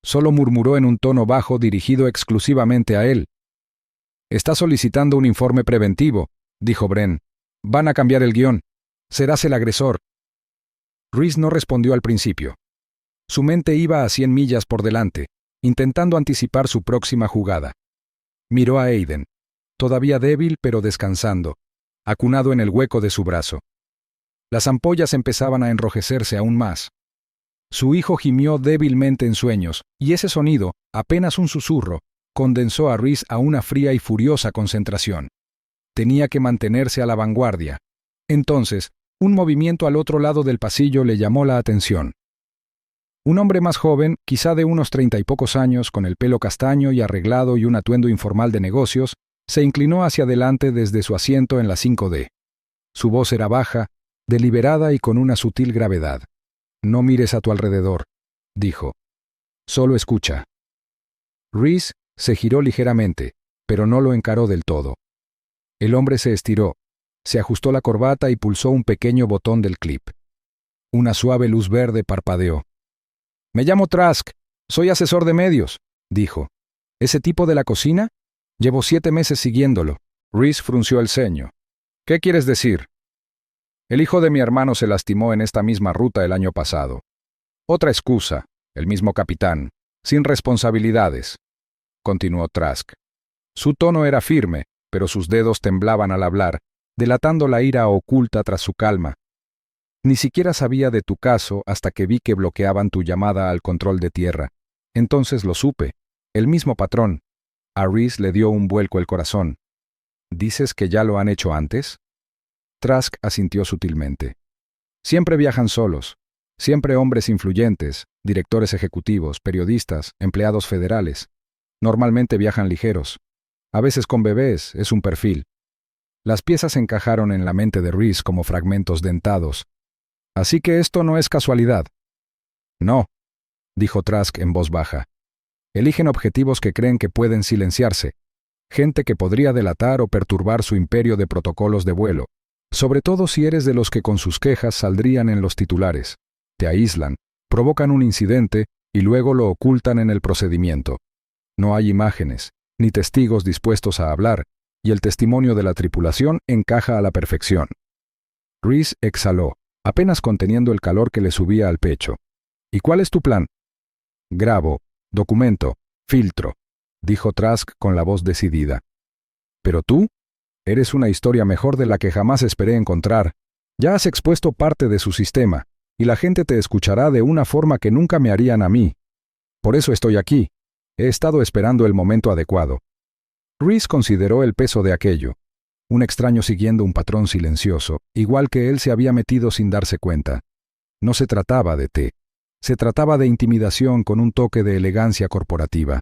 solo murmuró en un tono bajo dirigido exclusivamente a él. «Está solicitando un informe preventivo», dijo Bren. «Van a cambiar el guión. Serás el agresor». Rhys no respondió al principio. Su mente iba a 100 millas por delante, intentando anticipar su próxima jugada. Miró a Aiden, todavía débil pero descansando, acunado en el hueco de su brazo. Las ampollas empezaban a enrojecerse aún más. Su hijo gimió débilmente en sueños, y ese sonido, apenas un susurro, condensó a Rhys a una fría y furiosa concentración. Tenía que mantenerse a la vanguardia. Entonces, un movimiento al otro lado del pasillo le llamó la atención. Un hombre más joven, quizá de unos 30 y pocos años, con el pelo castaño y arreglado y un atuendo informal de negocios, se inclinó hacia adelante desde su asiento en la 5D. Su voz era baja, deliberada y con una sutil gravedad. «No mires a tu alrededor», dijo. «Solo escucha». Rhys se giró ligeramente, pero no lo encaró del todo. El hombre se estiró, se ajustó la corbata y pulsó un pequeño botón del clip. Una suave luz verde parpadeó. «Me llamo Trask, soy asesor de medios», dijo. «¿Ese tipo de la cocina? Llevo 7 meses siguiéndolo». Rhys frunció el ceño. «¿Qué quieres decir?» «El hijo de mi hermano se lastimó en esta misma ruta el año pasado. Otra excusa, el mismo capitán, sin responsabilidades», continuó Trask. Su tono era firme, pero sus dedos temblaban al hablar, delatando la ira oculta tras su calma. «Ni siquiera sabía de tu caso hasta que vi que bloqueaban tu llamada al control de tierra. Entonces lo supe. El mismo patrón». A Rhys le dio un vuelco el corazón. «¿Dices que ya lo han hecho antes?» Trask asintió sutilmente. «Siempre viajan solos. Siempre hombres influyentes, directores ejecutivos, periodistas, empleados federales. Normalmente viajan ligeros. A veces con bebés, es un perfil». Las piezas encajaron en la mente de Rhys como fragmentos dentados. «Así que esto no es casualidad». «No», dijo Trask en voz baja. «Eligen objetivos que creen que pueden silenciarse. Gente que podría delatar o perturbar su imperio de protocolos de vuelo. Sobre todo si eres de los que con sus quejas saldrían en los titulares. Te aíslan, provocan un incidente y luego lo ocultan en el procedimiento. No hay imágenes, ni testigos dispuestos a hablar, y el testimonio de la tripulación encaja a la perfección». Rhys exhaló, apenas conteniendo el calor que le subía al pecho. «¿Y cuál es tu plan?» «Grabo, documento, filtro», dijo Trask con la voz decidida. «Pero tú, eres una historia mejor de la que jamás esperé encontrar. Ya has expuesto parte de su sistema, y la gente te escuchará de una forma que nunca me harían a mí. Por eso estoy aquí. He estado esperando el momento adecuado». Rhys consideró el peso de aquello. Un extraño siguiendo un patrón silencioso, igual que él se había metido sin darse cuenta. No se trataba de té. Se trataba de intimidación con un toque de elegancia corporativa.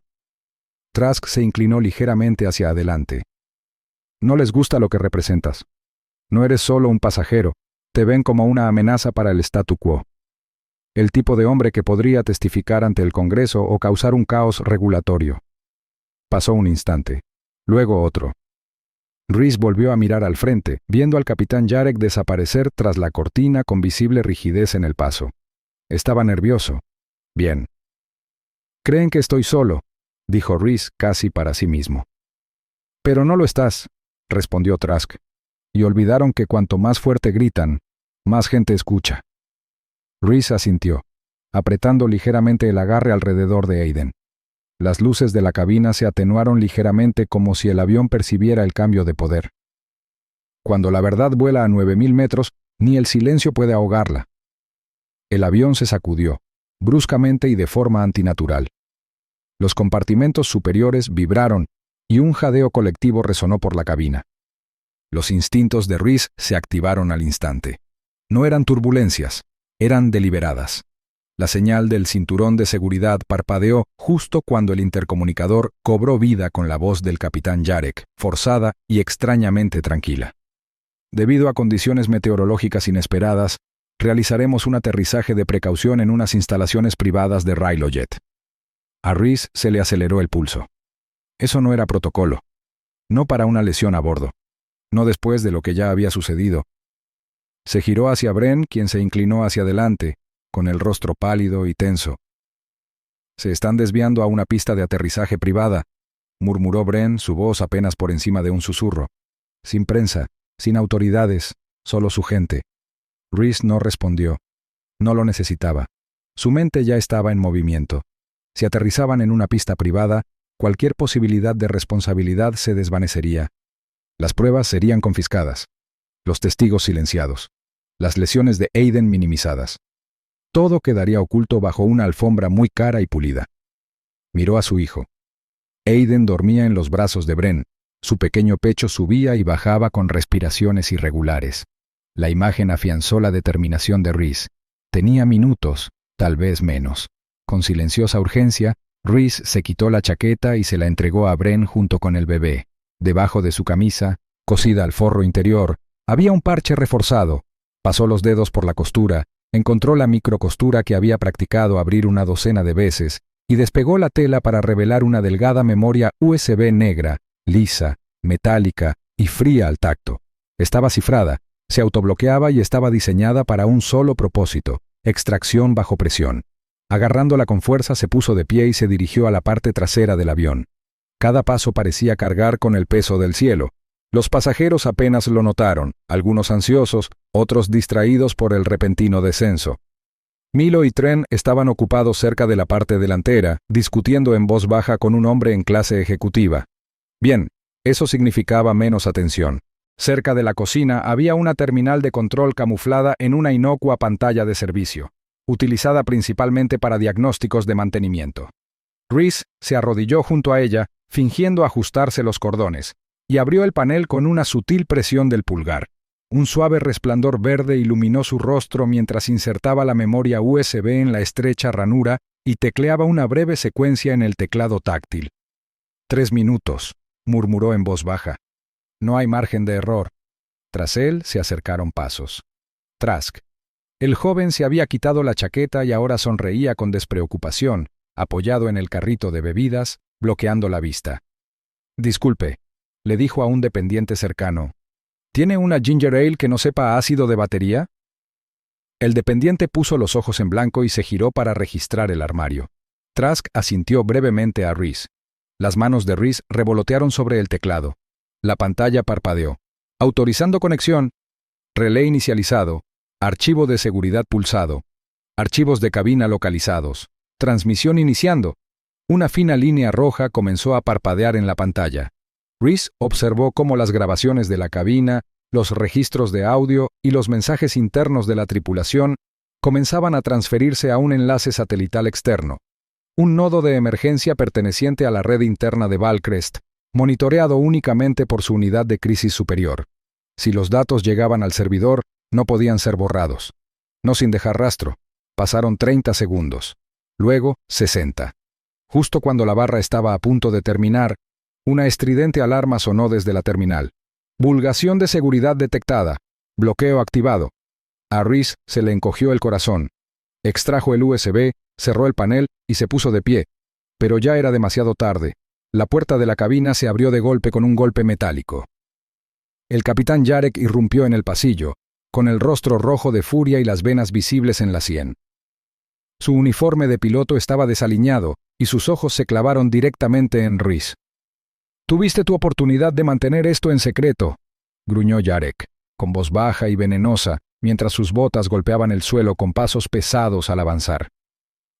Trask se inclinó ligeramente hacia adelante. «No les gusta lo que representas. No eres solo un pasajero. Te ven como una amenaza para el statu quo. El tipo de hombre que podría testificar ante el Congreso o causar un caos regulatorio». Pasó un instante. Luego otro. Rhys volvió a mirar al frente, viendo al capitán Jarek desaparecer tras la cortina con visible rigidez en el paso. Estaba nervioso. «Bien». «Creen que estoy solo», dijo Rhys casi para sí mismo. «Pero no lo estás», respondió Trask, «y olvidaron que cuanto más fuerte gritan, más gente escucha». Rhys asintió, apretando ligeramente el agarre alrededor de Aiden. Las luces de la cabina se atenuaron ligeramente como si el avión percibiera el cambio de poder. Cuando la verdad vuela a 9000 metros, ni el silencio puede ahogarla. El avión se sacudió, bruscamente y de forma antinatural. Los compartimentos superiores vibraron y un jadeo colectivo resonó por la cabina. Los instintos de Rhys se activaron al instante. No eran turbulencias, eran deliberadas. La señal del cinturón de seguridad parpadeó justo cuando el intercomunicador cobró vida con la voz del capitán Jarek, forzada y extrañamente tranquila. «Debido a condiciones meteorológicas inesperadas, realizaremos un aterrizaje de precaución en unas instalaciones privadas de Railojet». A Rhys se le aceleró el pulso. Eso no era protocolo. No para una lesión a bordo. No después de lo que ya había sucedido. Se giró hacia Bren, quien se inclinó hacia adelante, con el rostro pálido y tenso. «Se están desviando a una pista de aterrizaje privada», murmuró Bren, su voz apenas por encima de un susurro. «Sin prensa, sin autoridades, solo su gente». Rhys no respondió. No lo necesitaba. Su mente ya estaba en movimiento. Si aterrizaban en una pista privada, cualquier posibilidad de responsabilidad se desvanecería. Las pruebas serían confiscadas. Los testigos silenciados. Las lesiones de Aiden minimizadas. Todo quedaría oculto bajo una alfombra muy cara y pulida. Miró a su hijo. Aiden dormía en los brazos de Bren. Su pequeño pecho subía y bajaba con respiraciones irregulares. La imagen afianzó la determinación de Reese. Tenía minutos, tal vez menos. Con silenciosa urgencia, Reese se quitó la chaqueta y se la entregó a Bren junto con el bebé. Debajo de su camisa, cosida al forro interior, había un parche reforzado. Pasó los dedos por la costura, encontró la microcostura que había practicado abrir una docena de veces y despegó la tela para revelar una delgada memoria USB negra, lisa, metálica y fría al tacto. Estaba cifrada, se autobloqueaba y estaba diseñada para un solo propósito: extracción bajo presión. Agarrándola con fuerza, se puso de pie y se dirigió a la parte trasera del avión. Cada paso parecía cargar con el peso del cielo. Los pasajeros apenas lo notaron, algunos ansiosos, otros distraídos por el repentino descenso. Milo y Tren estaban ocupados cerca de la parte delantera, discutiendo en voz baja con un hombre en clase ejecutiva. Bien, eso significaba menos atención. Cerca de la cocina había una terminal de control camuflada en una inocua pantalla de servicio, utilizada principalmente para diagnósticos de mantenimiento. Reese se arrodilló junto a ella, fingiendo ajustarse los cordones, y abrió el panel con una sutil presión del pulgar. Un suave resplandor verde iluminó su rostro mientras insertaba la memoria USB en la estrecha ranura y tecleaba una breve secuencia en el teclado táctil. 3 minutos, murmuró en voz baja. No hay margen de error. Tras él se acercaron pasos. Trask. El joven se había quitado la chaqueta y ahora sonreía con despreocupación, apoyado en el carrito de bebidas, bloqueando la vista. Disculpe, le dijo a un dependiente cercano. ¿Tiene una ginger ale que no sepa ácido de batería? El dependiente puso los ojos en blanco y se giró para registrar el armario. Trask asintió brevemente a Reese. Las manos de Reese revolotearon sobre el teclado. La pantalla parpadeó. Autorizando conexión. Relé inicializado. Archivo de seguridad pulsado. Archivos de cabina localizados. Transmisión iniciando. Una fina línea roja comenzó a parpadear en la pantalla. Reese observó cómo las grabaciones de la cabina, los registros de audio y los mensajes internos de la tripulación comenzaban a transferirse a un enlace satelital externo, un nodo de emergencia perteneciente a la red interna de Valcrest, monitoreado únicamente por su unidad de crisis superior. Si los datos llegaban al servidor, no podían ser borrados. No sin dejar rastro. Pasaron 30 segundos. Luego, 60. Justo cuando la barra estaba a punto de terminar, una estridente alarma sonó desde la terminal. Vulgación de seguridad detectada. Bloqueo activado. A Reese se le encogió el corazón. Extrajo el USB, cerró el panel y se puso de pie. Pero ya era demasiado tarde. La puerta de la cabina se abrió de golpe con un golpe metálico. El capitán Jarek irrumpió en el pasillo, con el rostro rojo de furia y las venas visibles en la sien. Su uniforme de piloto estaba desaliñado y sus ojos se clavaron directamente en Reese. «Tuviste tu oportunidad de mantener esto en secreto», gruñó Jarek, con voz baja y venenosa, mientras sus botas golpeaban el suelo con pasos pesados al avanzar.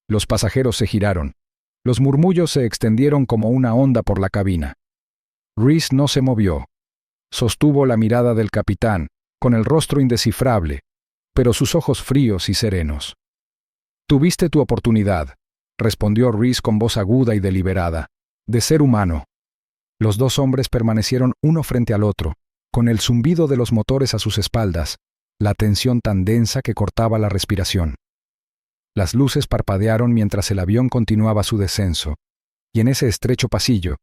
Los pasajeros se giraron. Los murmullos se extendieron como una onda por la cabina. Reese no se movió. Sostuvo la mirada del capitán, con el rostro indescifrable, pero sus ojos fríos y serenos. «Tuviste tu oportunidad», respondió Reese con voz aguda y deliberada, «de ser humano». Los dos hombres permanecieron uno frente al otro, con el zumbido de los motores a sus espaldas, la tensión tan densa que cortaba la respiración. Las luces parpadearon mientras el avión continuaba su descenso, y en ese estrecho pasillo,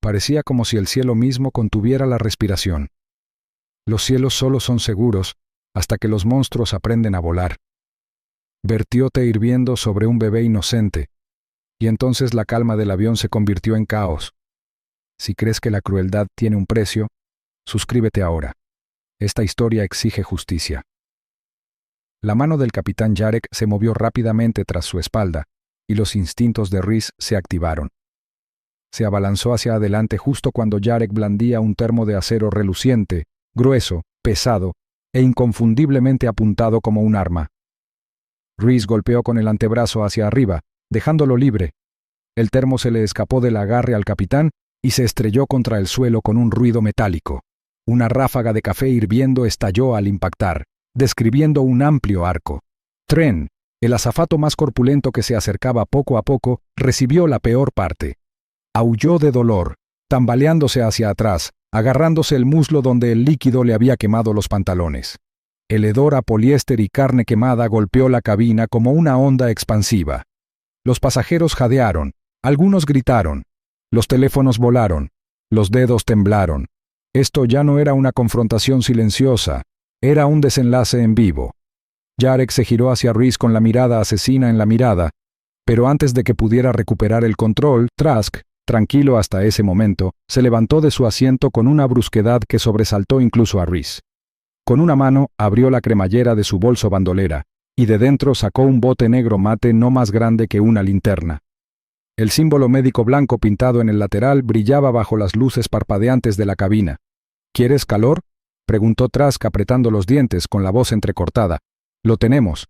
parecía como si el cielo mismo contuviera la respiración. Los cielos solo son seguros hasta que los monstruos aprenden a volar. Vertió té hirviendo sobre un bebé inocente, y entonces la calma del avión se convirtió en caos. Si crees que la crueldad tiene un precio, suscríbete ahora. Esta historia exige justicia. La mano del capitán Jarek se movió rápidamente tras su espalda, y los instintos de Reese se activaron. Se abalanzó hacia adelante justo cuando Jarek blandía un termo de acero reluciente, grueso, pesado e inconfundiblemente apuntado como un arma. Rhys golpeó con el antebrazo hacia arriba, dejándolo libre. El termo se le escapó del agarre al capitán y se estrelló contra el suelo con un ruido metálico. Una ráfaga de café hirviendo estalló al impactar, describiendo un amplio arco. Tren, el azafato más corpulento que se acercaba poco a poco, recibió la peor parte. Aulló de dolor, tambaleándose hacia atrás, agarrándose el muslo donde el líquido le había quemado los pantalones. El hedor a poliéster y carne quemada golpeó la cabina como una onda expansiva. Los pasajeros jadearon, algunos gritaron, los teléfonos volaron, los dedos temblaron. Esto ya no era una confrontación silenciosa, era un desenlace en vivo. Jarek se giró hacia Rhys con la mirada asesina en la mirada, pero antes de que pudiera recuperar el control, Trask, tranquilo hasta ese momento, se levantó de su asiento con una brusquedad que sobresaltó incluso a Rhys. Con una mano abrió la cremallera de su bolso bandolera, y de dentro sacó un bote negro mate no más grande que una linterna. El símbolo médico blanco pintado en el lateral brillaba bajo las luces parpadeantes de la cabina. ¿Quieres calor?, preguntó Trask apretando los dientes con la voz entrecortada. Lo tenemos.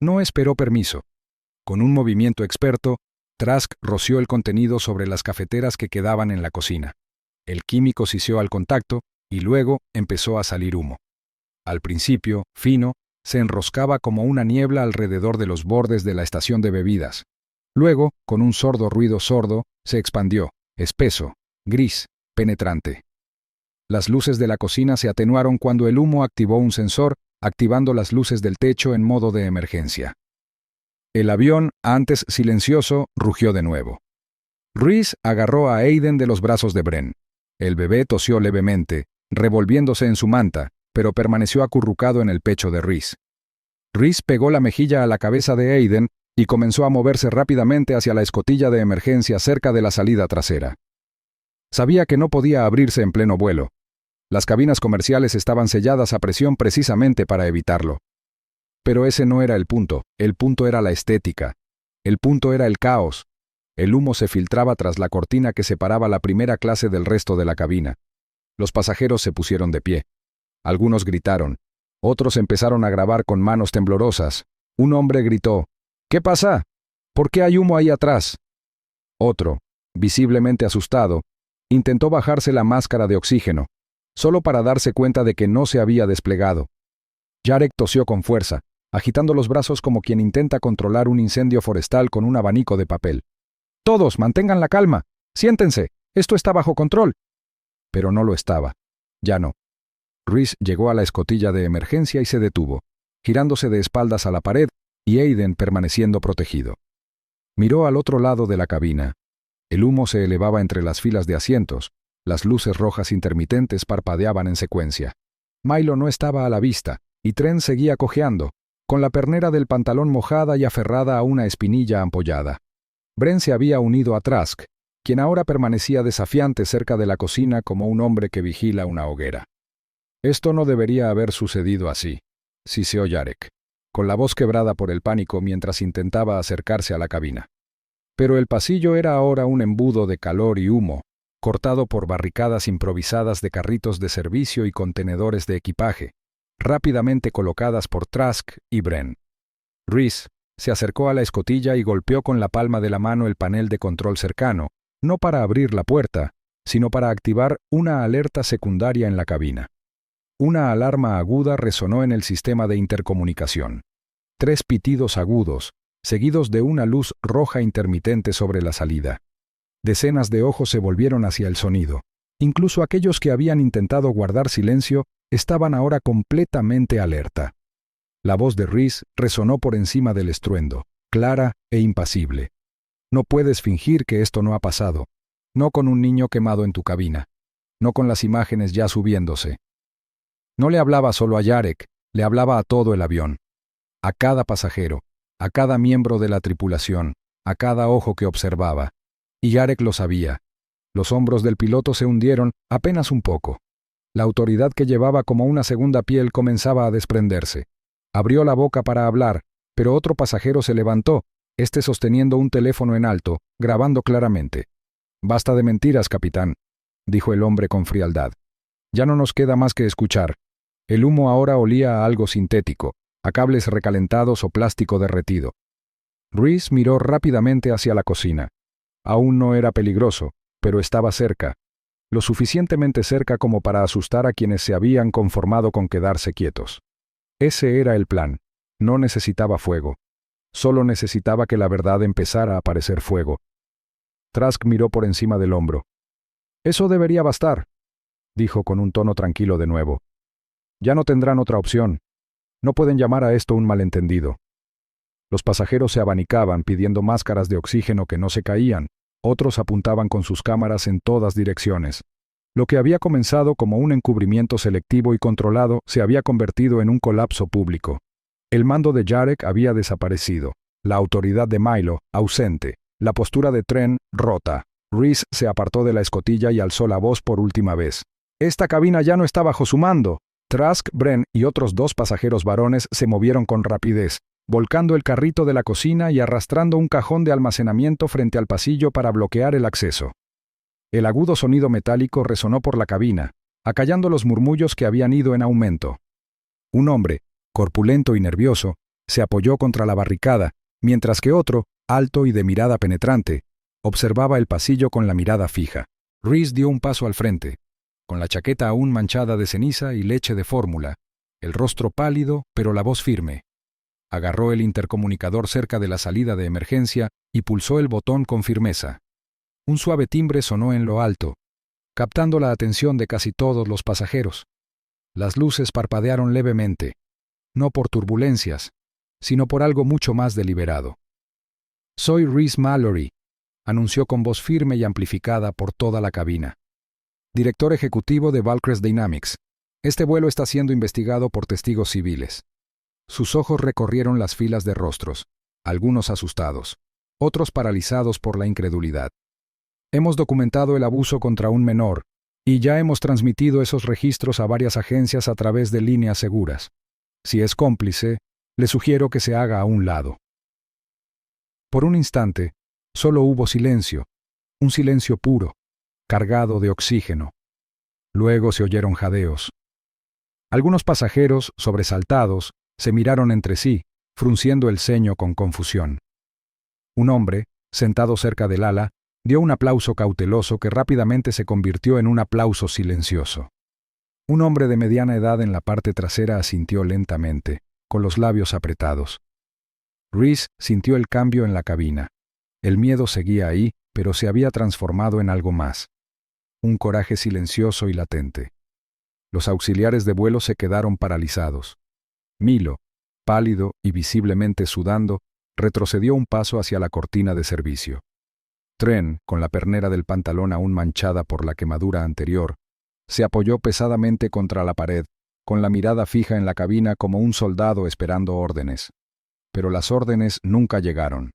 No esperó permiso. Con un movimiento experto, Trask roció el contenido sobre las cafeteras que quedaban en la cocina. El químico sisió al contacto y luego empezó a salir humo. Al principio, fino, se enroscaba como una niebla alrededor de los bordes de la estación de bebidas. Luego, con un sordo ruido sordo, se expandió, espeso, gris, penetrante. Las luces de la cocina se atenuaron cuando el humo activó un sensor, activando las luces del techo en modo de emergencia. El avión, antes silencioso, rugió de nuevo. Rhys agarró a Aiden de los brazos de Bren. El bebé tosió levemente, revolviéndose en su manta, pero permaneció acurrucado en el pecho de Rhys. Rhys pegó la mejilla a la cabeza de Aiden y comenzó a moverse rápidamente hacia la escotilla de emergencia cerca de la salida trasera. Sabía que no podía abrirse en pleno vuelo. Las cabinas comerciales estaban selladas a presión precisamente para evitarlo. Pero ese no era el punto era la estética. El punto era el caos. El humo se filtraba tras la cortina que separaba la primera clase del resto de la cabina. Los pasajeros se pusieron de pie. Algunos gritaron. Otros empezaron a grabar con manos temblorosas. Un hombre gritó, «¿Qué pasa? ¿Por qué hay humo ahí atrás?» Otro, visiblemente asustado, intentó bajarse la máscara de oxígeno, solo para darse cuenta de que no se había desplegado. Jarek tosió con fuerza, agitando los brazos como quien intenta controlar un incendio forestal con un abanico de papel. «Todos, mantengan la calma. Siéntense. Esto está bajo control». Pero no lo estaba. Ya no. Rhys llegó a la escotilla de emergencia y se detuvo, girándose de espaldas a la pared y Aiden permaneciendo protegido. Miró al otro lado de la cabina. El humo se elevaba entre las filas de asientos. Las luces rojas intermitentes parpadeaban en secuencia. Milo no estaba a la vista, y Trent seguía cojeando, con la pernera del pantalón mojada y aferrada a una espinilla ampollada. Bren se había unido a Trask, quien ahora permanecía desafiante cerca de la cocina como un hombre que vigila una hoguera. Esto no debería haber sucedido así, siseó Jarek, con la voz quebrada por el pánico mientras intentaba acercarse a la cabina. Pero el pasillo era ahora un embudo de calor y humo, cortado por barricadas improvisadas de carritos de servicio y contenedores de equipaje, rápidamente colocadas por Trask y Bren. Rhys se acercó a la escotilla y golpeó con la palma de la mano el panel de control cercano, no para abrir la puerta, sino para activar una alerta secundaria en la cabina. Una alarma aguda resonó en el sistema de intercomunicación. 3 pitidos agudos, seguidos de una luz roja intermitente sobre la salida. Decenas de ojos se volvieron hacia el sonido. Incluso aquellos que habían intentado guardar silencio estaban ahora completamente alerta. La voz de Rhys resonó por encima del estruendo, clara e impasible. No puedes fingir que esto no ha pasado. No con un niño quemado en tu cabina. No con las imágenes ya subiéndose. No le hablaba solo a Jarek, le hablaba a todo el avión. A cada pasajero, a cada miembro de la tripulación, a cada ojo que observaba. Y Jarek lo sabía. Los hombros del piloto se hundieron apenas un poco. La autoridad que llevaba como una segunda piel comenzaba a desprenderse. Abrió la boca para hablar, pero otro pasajero se levantó, este sosteniendo un teléfono en alto, grabando claramente. «Basta de mentiras, capitán», dijo el hombre con frialdad. «Ya no nos queda más que escuchar. El humo ahora olía a algo sintético, a cables recalentados o plástico derretido. Reese miró rápidamente hacia la cocina. Aún no era peligroso, pero estaba cerca, lo suficientemente cerca como para asustar a quienes se habían conformado con quedarse quietos. Ese era el plan. No necesitaba fuego. Solo necesitaba que la verdad empezara a parecer fuego. Trask miró por encima del hombro. «Eso debería bastar», dijo con un tono tranquilo de nuevo. «Ya no tendrán otra opción. No pueden llamar a esto un malentendido». Los pasajeros se abanicaban pidiendo máscaras de oxígeno que no se caían. Otros apuntaban con sus cámaras en todas direcciones. Lo que había comenzado como un encubrimiento selectivo y controlado se había convertido en un colapso público. El mando de Jarek había desaparecido, la autoridad de Milo, ausente, la postura de Tren, rota. Reese se apartó de la escotilla y alzó la voz por última vez. «Esta cabina ya no está bajo su mando». Trask, Bren y otros 2 pasajeros varones se movieron con rapidez, volcando el carrito de la cocina y arrastrando un cajón de almacenamiento frente al pasillo para bloquear el acceso. El agudo sonido metálico resonó por la cabina, acallando los murmullos que habían ido en aumento. Un hombre, corpulento y nervioso, se apoyó contra la barricada, mientras que otro, alto y de mirada penetrante, observaba el pasillo con la mirada fija. Reese dio un paso al frente, con la chaqueta aún manchada de ceniza y leche de fórmula, el rostro pálido pero la voz firme. Agarró el intercomunicador cerca de la salida de emergencia y pulsó el botón con firmeza. Un suave timbre sonó en lo alto, captando la atención de casi todos los pasajeros. Las luces parpadearon levemente, no por turbulencias, sino por algo mucho más deliberado. «Soy Reese Mallory», anunció con voz firme y amplificada por toda la cabina. «Director ejecutivo de Valcrest Dynamics. Este vuelo está siendo investigado por testigos civiles». Sus ojos recorrieron las filas de rostros, algunos asustados, otros paralizados por la incredulidad. «Hemos documentado el abuso contra un menor, y ya hemos transmitido esos registros a varias agencias a través de líneas seguras. Si es cómplice, le sugiero que se haga a un lado». Por un instante, solo hubo silencio, un silencio puro, cargado de oxígeno. Luego se oyeron jadeos. Algunos pasajeros, sobresaltados, se miraron entre sí, frunciendo el ceño con confusión. Un hombre, sentado cerca del ala, dio un aplauso cauteloso que rápidamente se convirtió en un aplauso silencioso. Un hombre de mediana edad en la parte trasera asintió lentamente, con los labios apretados. Reese sintió el cambio en la cabina. El miedo seguía ahí, pero se había transformado en algo más. Un coraje silencioso y latente. Los auxiliares de vuelo se quedaron paralizados. Milo, pálido y visiblemente sudando, retrocedió un paso hacia la cortina de servicio. Tren, con la pernera del pantalón aún manchada por la quemadura anterior, se apoyó pesadamente contra la pared, con la mirada fija en la cabina como un soldado esperando órdenes. Pero las órdenes nunca llegaron.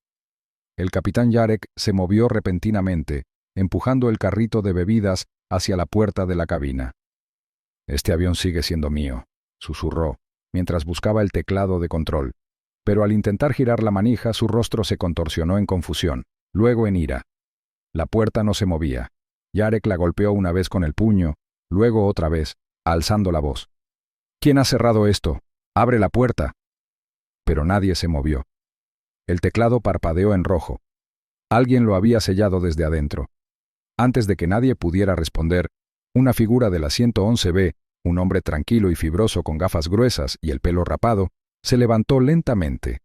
El capitán Jarek se movió repentinamente, empujando el carrito de bebidas hacia la puerta de la cabina. «Este avión sigue siendo mío», susurró, mientras buscaba el teclado de control. Pero al intentar girar la manija, su rostro se contorsionó en confusión, luego en ira. La puerta no se movía. Jarek la golpeó una vez con el puño, luego otra vez, alzando la voz. «¿Quién ha cerrado esto? ¡Abre la puerta!». Pero nadie se movió. El teclado parpadeó en rojo. Alguien lo había sellado desde adentro. Antes de que nadie pudiera responder, una figura de la 111B, un hombre tranquilo y fibroso con gafas gruesas y el pelo rapado, se levantó lentamente.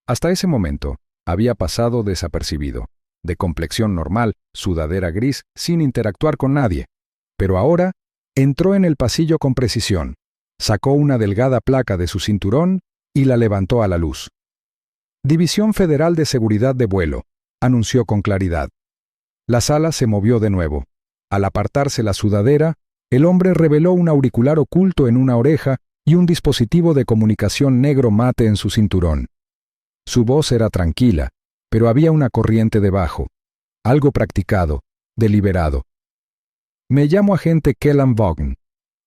Hasta ese momento, había pasado desapercibido, de complexión normal, sudadera gris, sin interactuar con nadie. Pero ahora, entró en el pasillo con precisión, sacó una delgada placa de su cinturón y la levantó a la luz. «División Federal de Seguridad de Vuelo», anunció con claridad. La sala se movió de nuevo. Al apartarse la sudadera, el hombre reveló un auricular oculto en una oreja y un dispositivo de comunicación negro mate en su cinturón. Su voz era tranquila, pero había una corriente debajo, algo practicado, deliberado. «Me llamo agente Kellan Vaughn.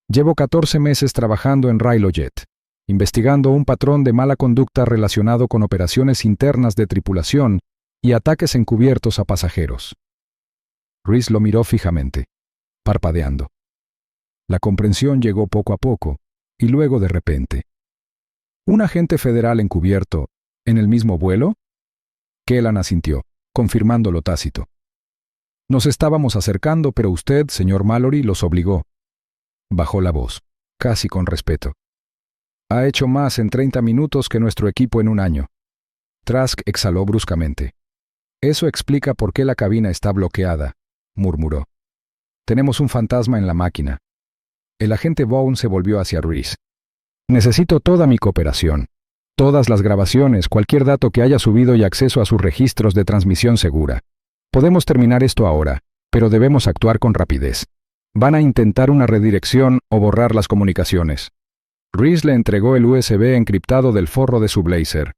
Llevo 14 meses trabajando en Railojet, investigando un patrón de mala conducta relacionado con operaciones internas de tripulación y ataques encubiertos a pasajeros». Reese lo miró fijamente, parpadeando. La comprensión llegó poco a poco, y luego de repente. ¿Un agente federal encubierto en el mismo vuelo? Kellan asintió, confirmando lo tácito. Nos estábamos acercando, pero usted, señor Mallory, los obligó. Bajó la voz, casi con respeto. Ha hecho más en 30 minutos que nuestro equipo en un año. Trask exhaló bruscamente. Eso explica por qué la cabina está bloqueada, murmuró. Tenemos un fantasma en la máquina. El agente Vaughn se volvió hacia Reese. Necesito toda mi cooperación. Todas las grabaciones, cualquier dato que haya subido y acceso a sus registros de transmisión segura. Podemos terminar esto ahora, pero debemos actuar con rapidez. Van a intentar una redirección o borrar las comunicaciones. Reese le entregó el USB encriptado del forro de su blazer.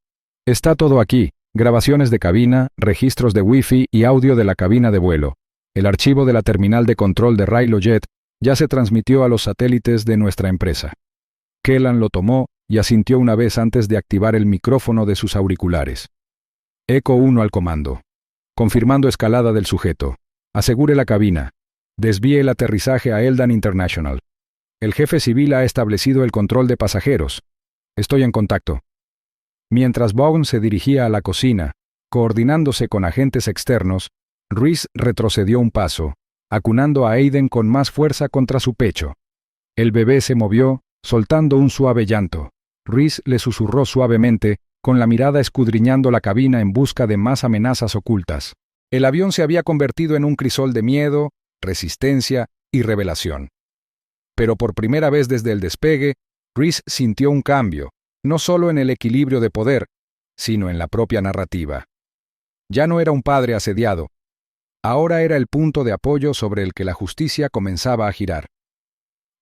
Está todo aquí, grabaciones de cabina, registros de Wi-Fi y audio de la cabina de vuelo. El archivo de la terminal de control de Railojet ya se transmitió a los satélites de nuestra empresa. Kellan lo tomó y asintió una vez antes de activar el micrófono de sus auriculares. Eco 1 al comando. Confirmando escalada del sujeto. Asegure la cabina. Desvíe el aterrizaje a Eldon International. El jefe civil ha establecido el control de pasajeros. Estoy en contacto. Mientras Vaughn se dirigía a la cocina, coordinándose con agentes externos, Reese retrocedió un paso, acunando a Aiden con más fuerza contra su pecho. El bebé se movió, soltando un suave llanto. Reese le susurró suavemente, con la mirada escudriñando la cabina en busca de más amenazas ocultas. El avión se había convertido en un crisol de miedo, resistencia y revelación. Pero por primera vez desde el despegue, Reese sintió un cambio, no solo en el equilibrio de poder, sino en la propia narrativa. Ya no era un padre asediado. Ahora era el punto de apoyo sobre el que la justicia comenzaba a girar.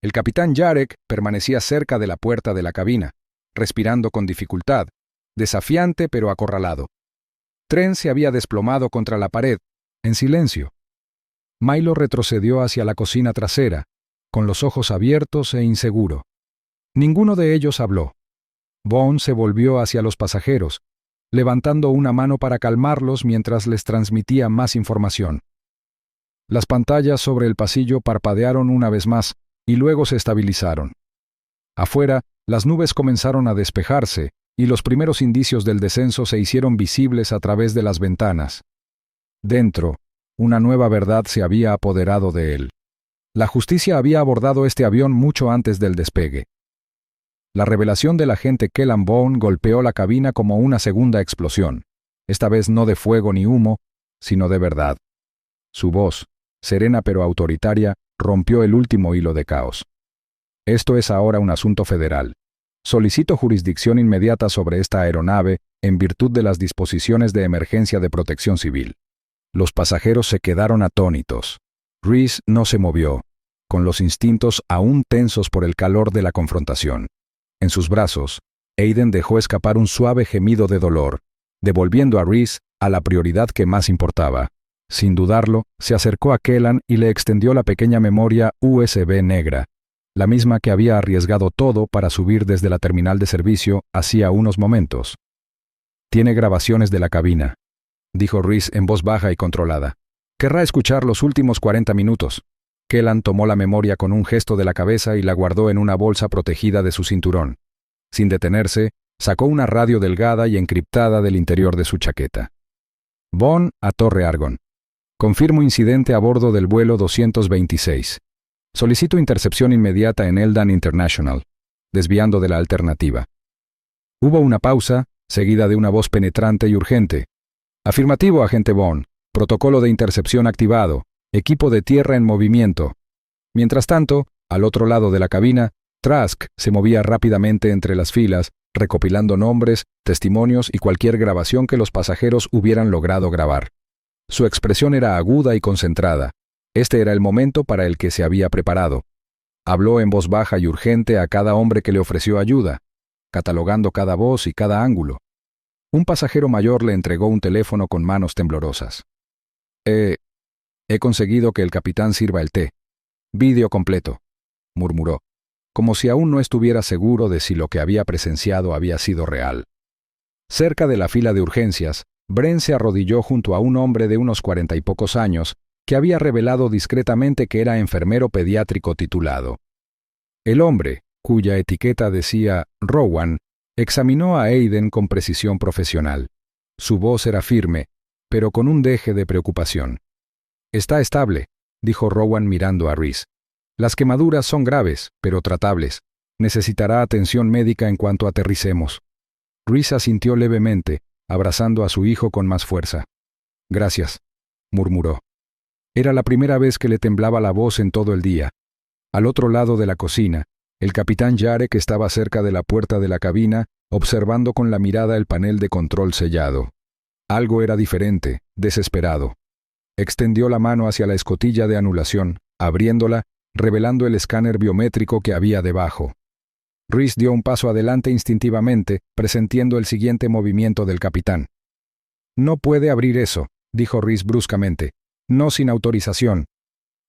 El capitán Jarek permanecía cerca de la puerta de la cabina, respirando con dificultad, desafiante pero acorralado. Trent se había desplomado contra la pared, en silencio. Milo retrocedió hacia la cocina trasera, con los ojos abiertos e inseguro. Ninguno de ellos habló. Vaughn se volvió hacia los pasajeros, levantando una mano para calmarlos mientras les transmitía más información. Las pantallas sobre el pasillo parpadearon una vez más y luego se estabilizaron. Afuera, las nubes comenzaron a despejarse y los primeros indicios del descenso se hicieron visibles a través de las ventanas. Dentro, una nueva verdad se había apoderado de él. La justicia había abordado este avión mucho antes del despegue. La revelación del agente Kellan Vaughn golpeó la cabina como una segunda explosión, esta vez no de fuego ni humo, sino de verdad. Su voz, serena pero autoritaria, rompió el último hilo de caos. Esto es ahora un asunto federal. Solicito jurisdicción inmediata sobre esta aeronave en virtud de las disposiciones de emergencia de protección civil. Los pasajeros se quedaron atónitos. Reese no se movió, con los instintos aún tensos por el calor de la confrontación. En sus brazos, Aiden dejó escapar un suave gemido de dolor, devolviendo a Reese a la prioridad que más importaba. Sin dudarlo, se acercó a Kellan y le extendió la pequeña memoria USB negra, la misma que había arriesgado todo para subir desde la terminal de servicio hacía unos momentos. Tiene grabaciones de la cabina, dijo Reese en voz baja y controlada. Querrá escuchar los últimos 40 minutos. Kellan tomó la memoria con un gesto de la cabeza y la guardó en una bolsa protegida de su cinturón. Sin detenerse, sacó una radio delgada y encriptada del interior de su chaqueta. Vaughn a Torre Argon. Confirmo incidente a bordo del vuelo 226. Solicito intercepción inmediata en Eldon International, desviando de la alternativa. Hubo una pausa, seguida de una voz penetrante y urgente. Afirmativo, agente Vaughn. Protocolo de intercepción activado. Equipo de tierra en movimiento. Mientras tanto, al otro lado de la cabina, Trask se movía rápidamente entre las filas, recopilando nombres, testimonios y cualquier grabación que los pasajeros hubieran logrado grabar. Su expresión era aguda y concentrada. Este era el momento para el que se había preparado. Habló en voz baja y urgente a cada hombre que le ofreció ayuda, catalogando cada voz y cada ángulo. Un pasajero mayor le entregó un teléfono con manos temblorosas. He conseguido que el capitán sirva el té. Vídeo completo, murmuró, como si aún no estuviera seguro de si lo que había presenciado había sido real. Cerca de la fila de urgencias, Brent se arrodilló junto a un hombre de unos 40 y pocos años que había revelado discretamente que era enfermero pediátrico titulado. El hombre, cuya etiqueta decía Rowan, Examinó a Aiden con precisión profesional. Su voz era firme, pero con un deje de preocupación. «Está estable», dijo Rowan mirando a Rhys. «Las quemaduras son graves, pero tratables. Necesitará atención médica en cuanto aterricemos». Rhys asintió levemente, abrazando a su hijo con más fuerza. «Gracias», murmuró. Era la primera vez que le temblaba la voz en todo el día. Al otro lado de la cocina, el capitán Jarek estaba cerca de la puerta de la cabina, observando con la mirada el panel de control sellado. Algo era diferente, desesperado. Extendió la mano hacia la escotilla de anulación, abriéndola, revelando el escáner biométrico que había debajo. Rhys dio un paso adelante instintivamente, presintiendo el siguiente movimiento del capitán. «No puede abrir eso», dijo Rhys bruscamente. «No sin autorización».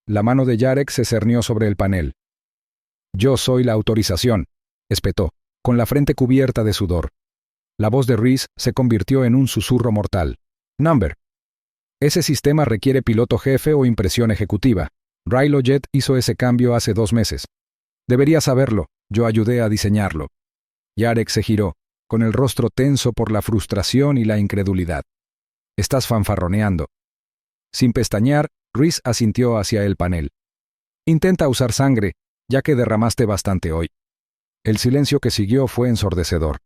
La mano de Jarek se cernió sobre el panel. «Yo soy la autorización», espetó, con la frente cubierta de sudor. La voz de Rhys se convirtió en un susurro mortal. «Number. Ese sistema requiere piloto jefe o impresión ejecutiva. Railojet hizo ese cambio hace 2 meses. Debería saberlo, yo ayudé a diseñarlo». Jarek se giró, con el rostro tenso por la frustración y la incredulidad. «Estás fanfarroneando». Sin pestañear, Rhys asintió hacia el panel. «Intenta usar sangre, ya que derramaste bastante hoy». El silencio que siguió fue ensordecedor.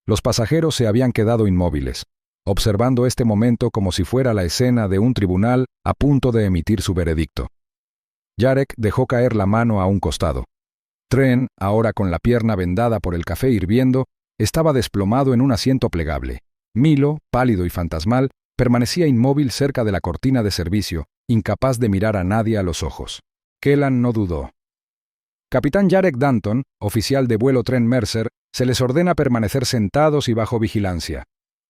Los pasajeros se habían quedado inmóviles, observando este momento como si fuera la escena de un tribunal a punto de emitir su veredicto. Jarek dejó caer la mano a un costado. Tren, ahora con la pierna vendada por el café hirviendo, estaba desplomado en un asiento plegable. Milo, pálido y fantasmal, permanecía inmóvil cerca de la cortina de servicio, incapaz de mirar a nadie a los ojos. Kellan no dudó. «Capitán Jarek Danton, oficial de vuelo Tren Mercer, se les ordena permanecer sentados y bajo vigilancia.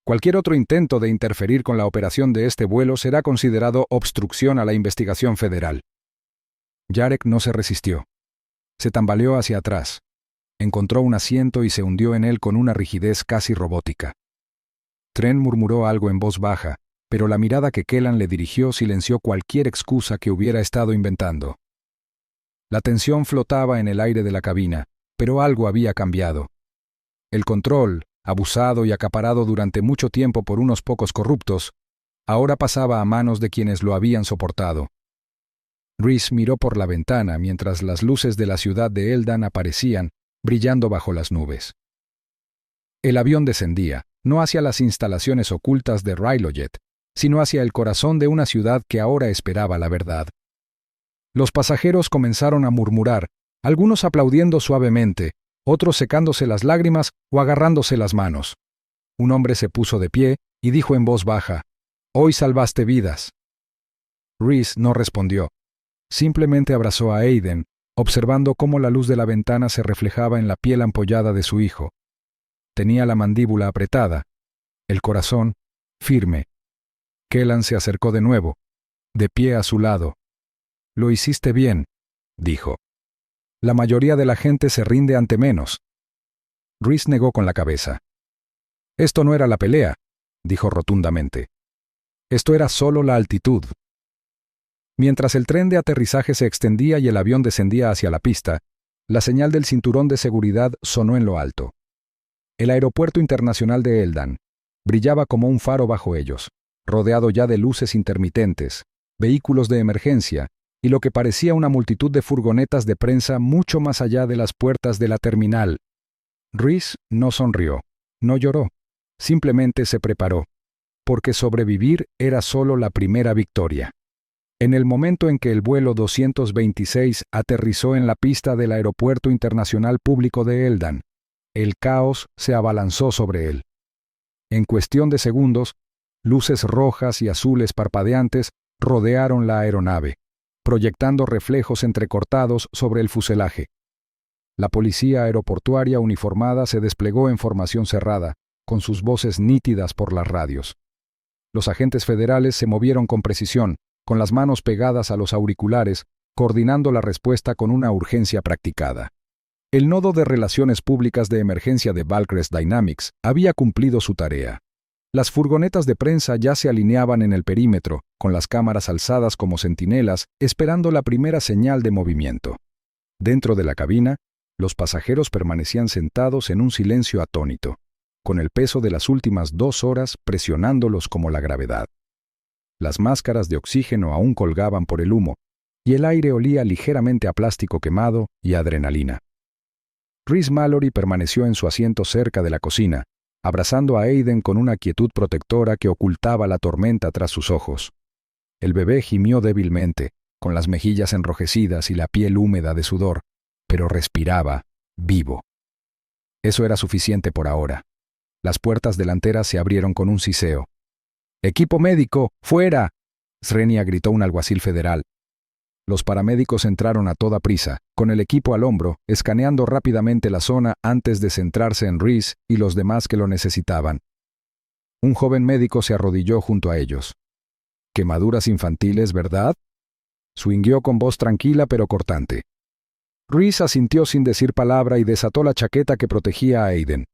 Cualquier otro intento de interferir con la operación de este vuelo será considerado obstrucción a la investigación federal». Jarek no se resistió. Se tambaleó hacia atrás. Encontró un asiento y se hundió en él con una rigidez casi robótica. Tren murmuró algo en voz baja, pero la mirada que Kellan le dirigió silenció cualquier excusa que hubiera estado inventando. La tensión flotaba en el aire de la cabina, pero algo había cambiado. El control, abusado y acaparado durante mucho tiempo por unos pocos corruptos, ahora pasaba a manos de quienes lo habían soportado. Rhys miró por la ventana mientras las luces de la ciudad de Eldan aparecían, brillando bajo las nubes. El avión descendía, no hacia las instalaciones ocultas de Railojet, sino hacia el corazón de una ciudad que ahora esperaba la verdad. Los pasajeros comenzaron a murmurar, algunos aplaudiendo suavemente, otros secándose las lágrimas o agarrándose las manos. Un hombre se puso de pie y dijo en voz baja, «Hoy salvaste vidas». Rhys no respondió. Simplemente abrazó a Aiden, observando cómo la luz de la ventana se reflejaba en la piel ampollada de su hijo. Tenía la mandíbula apretada, el corazón firme. Kellan se acercó de nuevo, de pie a su lado. «Lo hiciste bien», dijo. «La mayoría de la gente se rinde ante menos». Rhys negó con la cabeza. «Esto no era la pelea», dijo rotundamente. «Esto era solo la altitud». Mientras el tren de aterrizaje se extendía y el avión descendía hacia la pista, la señal del cinturón de seguridad sonó en lo alto. El aeropuerto internacional de Eldan brillaba como un faro bajo ellos, rodeado ya de luces intermitentes, vehículos de emergencia y lo que parecía una multitud de furgonetas de prensa mucho más allá de las puertas de la terminal. Rhys no sonrió, no lloró, simplemente se preparó, porque sobrevivir era solo la primera victoria. En el momento en que el vuelo 226 aterrizó en la pista del Aeropuerto Internacional Público de Eldan, el caos se abalanzó sobre él. En cuestión de segundos, luces rojas y azules parpadeantes rodearon la aeronave, proyectando reflejos entrecortados sobre el fuselaje. La policía aeroportuaria uniformada se desplegó en formación cerrada, con sus voces nítidas por las radios. Los agentes federales se movieron con precisión, con las manos pegadas a los auriculares, coordinando la respuesta con una urgencia practicada. El nodo de relaciones públicas de emergencia de Valkrest Dynamics había cumplido su tarea. Las furgonetas de prensa ya se alineaban en el perímetro, con las cámaras alzadas como centinelas, esperando la primera señal de movimiento. Dentro de la cabina, Los pasajeros permanecían sentados en un silencio atónito, con el peso de las últimas 2 horas presionándolos como la gravedad. Las máscaras de oxígeno aún colgaban por el humo, y el aire olía ligeramente a plástico quemado y a adrenalina. Rhys Mallory permaneció en su asiento cerca de la cocina, abrazando a Aiden con una quietud protectora que ocultaba la tormenta tras sus ojos. El bebé gimió débilmente, con las mejillas enrojecidas y la piel húmeda de sudor, pero respiraba, vivo. Eso era suficiente por ahora. Las puertas delanteras se abrieron con un siseo. «¡Equipo médico, fuera!», Srenia gritó un alguacil federal. Los paramédicos entraron a toda prisa, con el equipo al hombro, escaneando rápidamente la zona antes de centrarse en Rhys y los demás que lo necesitaban. Un joven médico se arrodilló junto a ellos. «Quemaduras infantiles, ¿verdad?», suinguió con voz tranquila pero cortante. Rhys asintió sin decir palabra y desató la chaqueta que protegía a Aiden.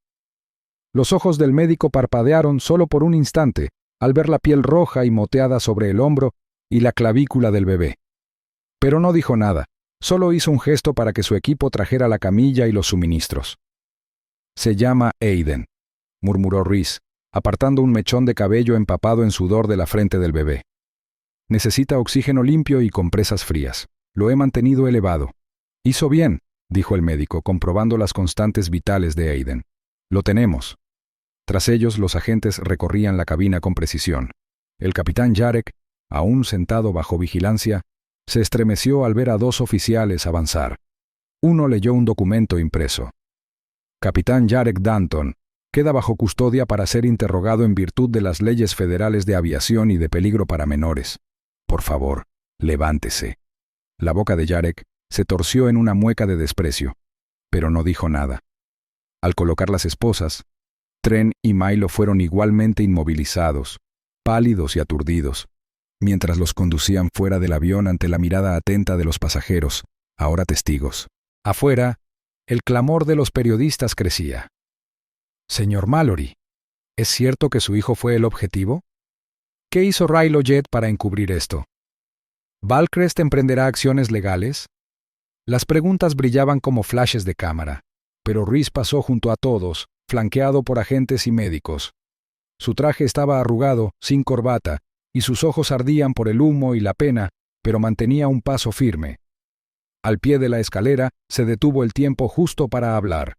Los ojos del médico parpadearon solo por un instante, al ver la piel roja y moteada sobre el hombro y la clavícula del bebé. Pero no dijo nada, solo hizo un gesto para que su equipo trajera la camilla y los suministros. «Se llama Aiden», murmuró Rhys, apartando un mechón de cabello empapado en sudor de la frente del bebé. «Necesita oxígeno limpio y compresas frías. Lo he mantenido elevado». «Hizo bien», dijo el médico, comprobando las constantes vitales de Aiden. «Lo tenemos». Tras ellos, los agentes recorrían la cabina con precisión. El capitán Jarek, aún sentado bajo vigilancia, se estremeció al ver a 2 oficiales avanzar. Uno leyó un documento impreso. «Capitán Jarek Danton, queda bajo custodia para ser interrogado en virtud de las leyes federales de aviación y de peligro para menores. Por favor, levántese». La boca de Jarek se torció en una mueca de desprecio, pero no dijo nada. Al colocar las esposas, Tren y Milo fueron igualmente inmovilizados, pálidos y aturdidos, mientras los conducían fuera del avión ante la mirada atenta de los pasajeros, ahora testigos. Afuera, el clamor de los periodistas crecía. «Señor Mallory, ¿es cierto que su hijo fue el objetivo? ¿Qué hizo Rilo Jet para encubrir esto? ¿Valcrest emprenderá acciones legales?». Las preguntas brillaban como flashes de cámara, pero Rhys pasó junto a todos, flanqueado por agentes y médicos. Su traje estaba arrugado, sin corbata, y sus ojos ardían por el humo y la pena, pero mantenía un paso firme. Al pie de la escalera se detuvo el tiempo justo para hablar.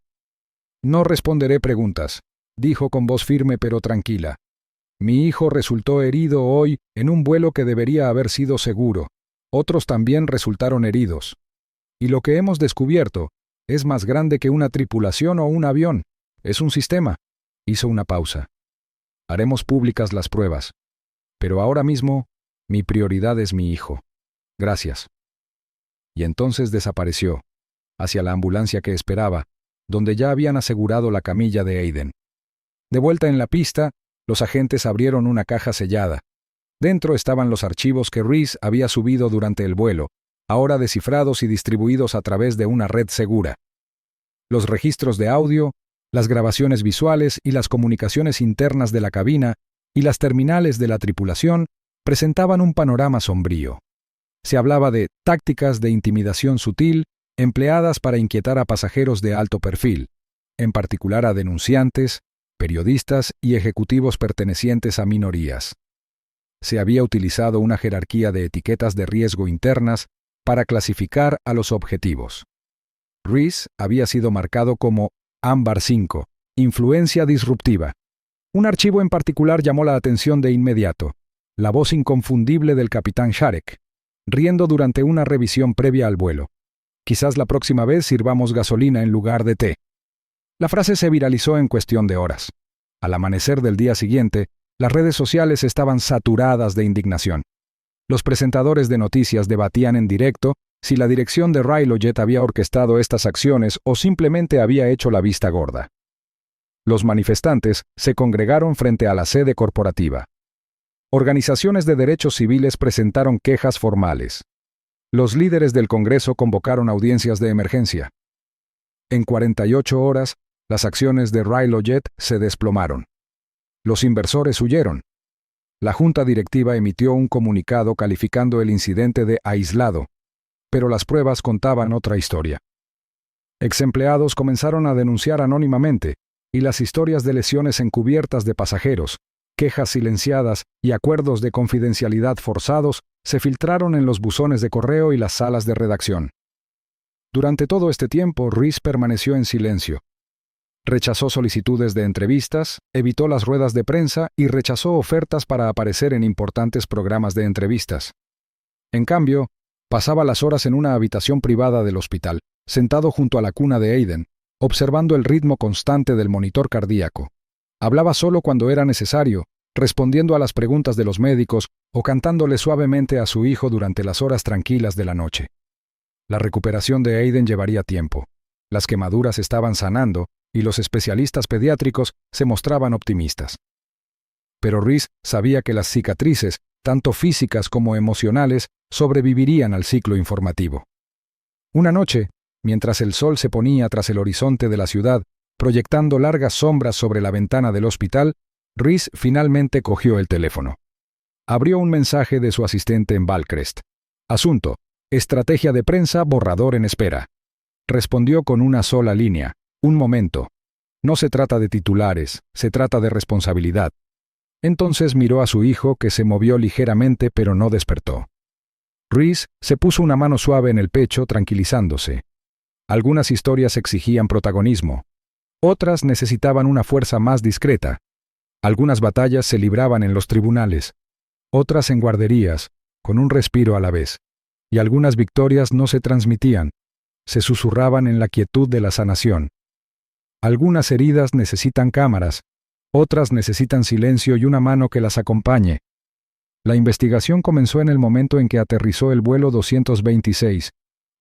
«No responderé preguntas», dijo con voz firme pero tranquila. «Mi hijo resultó herido hoy en un vuelo que debería haber sido seguro. Otros también resultaron heridos. Y lo que hemos descubierto es más grande que una tripulación o un avión. Es un sistema». Hizo una pausa. «Haremos públicas las pruebas. Pero ahora mismo, mi prioridad es mi hijo. Gracias». Y entonces desapareció, hacia la ambulancia que esperaba, donde ya habían asegurado la camilla de Aiden. De vuelta en la pista, los agentes abrieron una caja sellada. Dentro estaban los archivos que Rhys había subido durante el vuelo, ahora descifrados y distribuidos a través de una red segura. Los registros de audio, las grabaciones visuales y las comunicaciones internas de la cabina y las terminales de la tripulación presentaban un panorama sombrío. Se hablaba de tácticas de intimidación sutil empleadas para inquietar a pasajeros de alto perfil, en particular a denunciantes, periodistas y ejecutivos pertenecientes a minorías. Se había utilizado una jerarquía de etiquetas de riesgo internas para clasificar a los objetivos. Rhys había sido marcado como Ámbar 5, influencia disruptiva. Un archivo en particular llamó la atención de inmediato: la voz inconfundible del capitán Jarek, riendo durante una revisión previa al vuelo. «Quizás la próxima vez sirvamos gasolina en lugar de té». La frase se viralizó en cuestión de horas. Al amanecer del día siguiente, las redes sociales estaban saturadas de indignación. Los presentadores de noticias debatían en directo si la dirección de Rilo Jet había orquestado estas acciones o simplemente había hecho la vista gorda. Los manifestantes se congregaron frente a la sede corporativa. Organizaciones de derechos civiles presentaron quejas formales. Los líderes del Congreso convocaron audiencias de emergencia. En 48 horas, las acciones de Rilo Jet se desplomaron. Los inversores huyeron. La junta directiva emitió un comunicado calificando el incidente de aislado, pero las pruebas contaban otra historia. Exempleados comenzaron a denunciar anónimamente, y las historias de lesiones encubiertas de pasajeros, quejas silenciadas y acuerdos de confidencialidad forzados se filtraron en los buzones de correo y las salas de redacción. Durante todo este tiempo, Reese permaneció en silencio. Rechazó solicitudes de entrevistas, evitó las ruedas de prensa y rechazó ofertas para aparecer en importantes programas de entrevistas. En cambio, pasaba las horas en una habitación privada del hospital, sentado junto a la cuna de Aiden, observando el ritmo constante del monitor cardíaco. Hablaba solo cuando era necesario, respondiendo a las preguntas de los médicos o cantándole suavemente a su hijo durante las horas tranquilas de la noche. La recuperación de Aiden llevaría tiempo. Las quemaduras estaban sanando y los especialistas pediátricos se mostraban optimistas. Pero Reese sabía que las cicatrices, tanto físicas como emocionales, sobrevivirían al ciclo informativo. Una noche, mientras el sol se ponía tras el horizonte de la ciudad, proyectando largas sombras sobre la ventana del hospital, Reese finalmente cogió el teléfono. Abrió un mensaje de su asistente en Valcrest. Asunto: estrategia de prensa, borrador en espera. Respondió con una sola línea: un momento. No se trata de titulares, se trata de responsabilidad. Entonces miró a su hijo, que se movió ligeramente pero no despertó. Reese se puso una mano suave en el pecho, tranquilizándose. Algunas historias exigían protagonismo. Otras necesitaban una fuerza más discreta. Algunas batallas se libraban en los tribunales. Otras en guarderías, con un respiro a la vez. Y algunas victorias no se transmitían. Se susurraban en la quietud de la sanación. Algunas heridas necesitan cámaras. Otras necesitan silencio y una mano que las acompañe. La investigación comenzó en el momento en que aterrizó el vuelo 226,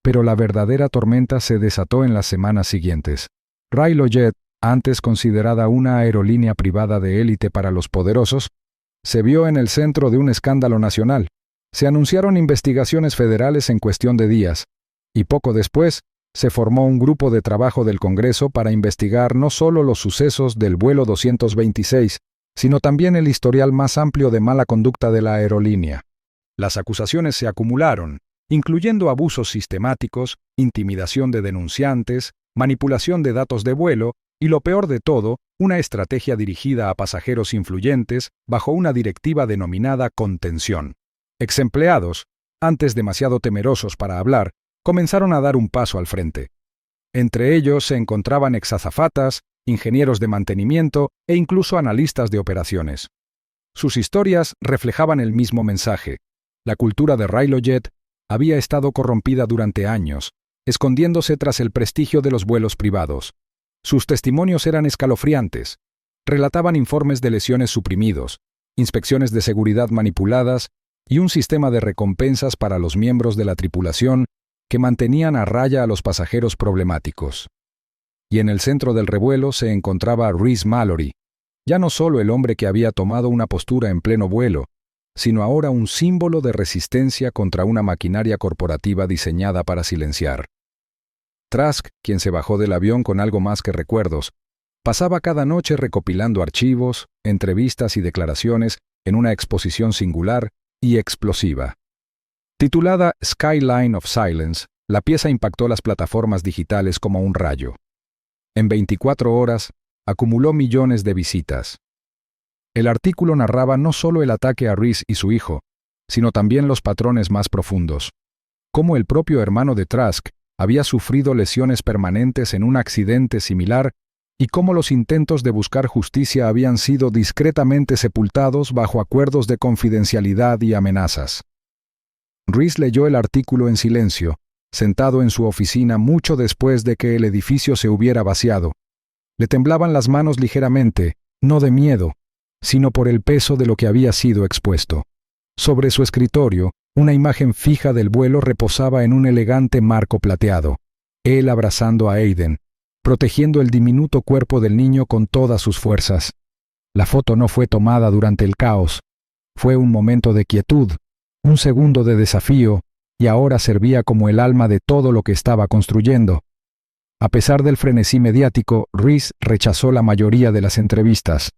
pero la verdadera tormenta se desató en las semanas siguientes. Railojet, antes considerada una aerolínea privada de élite para los poderosos, se vio en el centro de un escándalo nacional. Se anunciaron investigaciones federales en cuestión de días, y poco después se formó un grupo de trabajo del Congreso para investigar no solo los sucesos del vuelo 226, sino también el historial más amplio de mala conducta de la aerolínea. Las acusaciones se acumularon, incluyendo abusos sistemáticos, intimidación de denunciantes, manipulación de datos de vuelo y, lo peor de todo, una estrategia dirigida a pasajeros influyentes bajo una directiva denominada contención. Exempleados, antes demasiado temerosos para hablar, comenzaron a dar un paso al frente. Entre ellos se encontraban exazafatas, ingenieros de mantenimiento e incluso analistas de operaciones. Sus historias reflejaban el mismo mensaje. La cultura de Railojet había estado corrompida durante años, escondiéndose tras el prestigio de los vuelos privados. Sus testimonios eran escalofriantes. Relataban informes de lesiones suprimidos, inspecciones de seguridad manipuladas y un sistema de recompensas para los miembros de la tripulación que mantenían a raya a los pasajeros problemáticos. Y en el centro del revuelo se encontraba Reese Mallory, ya no solo el hombre que había tomado una postura en pleno vuelo, sino ahora un símbolo de resistencia contra una maquinaria corporativa diseñada para silenciar. Trask, quien se bajó del avión con algo más que recuerdos, pasaba cada noche recopilando archivos, entrevistas y declaraciones en una exposición singular y explosiva. Titulada Skyline of Silence, la pieza impactó las plataformas digitales como un rayo. En 24 horas, acumuló millones de visitas. El artículo narraba no solo el ataque a Reese y su hijo, sino también los patrones más profundos. Cómo el propio hermano de Trask había sufrido lesiones permanentes en un accidente similar y cómo los intentos de buscar justicia habían sido discretamente sepultados bajo acuerdos de confidencialidad y amenazas. Reese leyó el artículo en silencio, sentado en su oficina mucho después de que el edificio se hubiera vaciado. Le temblaban las manos ligeramente, no de miedo, sino por el peso de lo que había sido expuesto. Sobre su escritorio, una imagen fija del vuelo reposaba en un elegante marco plateado, él abrazando a Aiden, protegiendo el diminuto cuerpo del niño con todas sus fuerzas. La foto no fue tomada durante el caos. Fue un momento de quietud, un segundo de desafío, y ahora servía como el alma de todo lo que estaba construyendo. A pesar del frenesí mediático, Reese rechazó la mayoría de las entrevistas.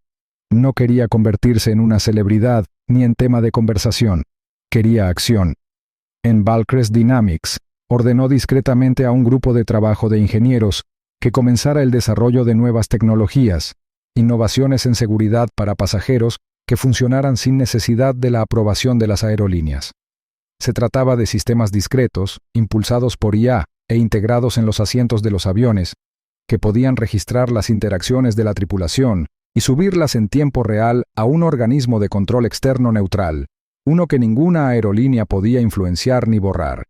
No quería convertirse en una celebridad ni en tema de conversación. Quería acción. En Valcrest Dynamics, ordenó discretamente a un grupo de trabajo de ingenieros que comenzara el desarrollo de nuevas tecnologías, innovaciones en seguridad para pasajeros que funcionaran sin necesidad de la aprobación de las aerolíneas. Se trataba de sistemas discretos, impulsados por IA e integrados en los asientos de los aviones, que podían registrar las interacciones de la tripulación y subirlas en tiempo real a un organismo de control externo neutral, uno que ninguna aerolínea podía influenciar ni borrar.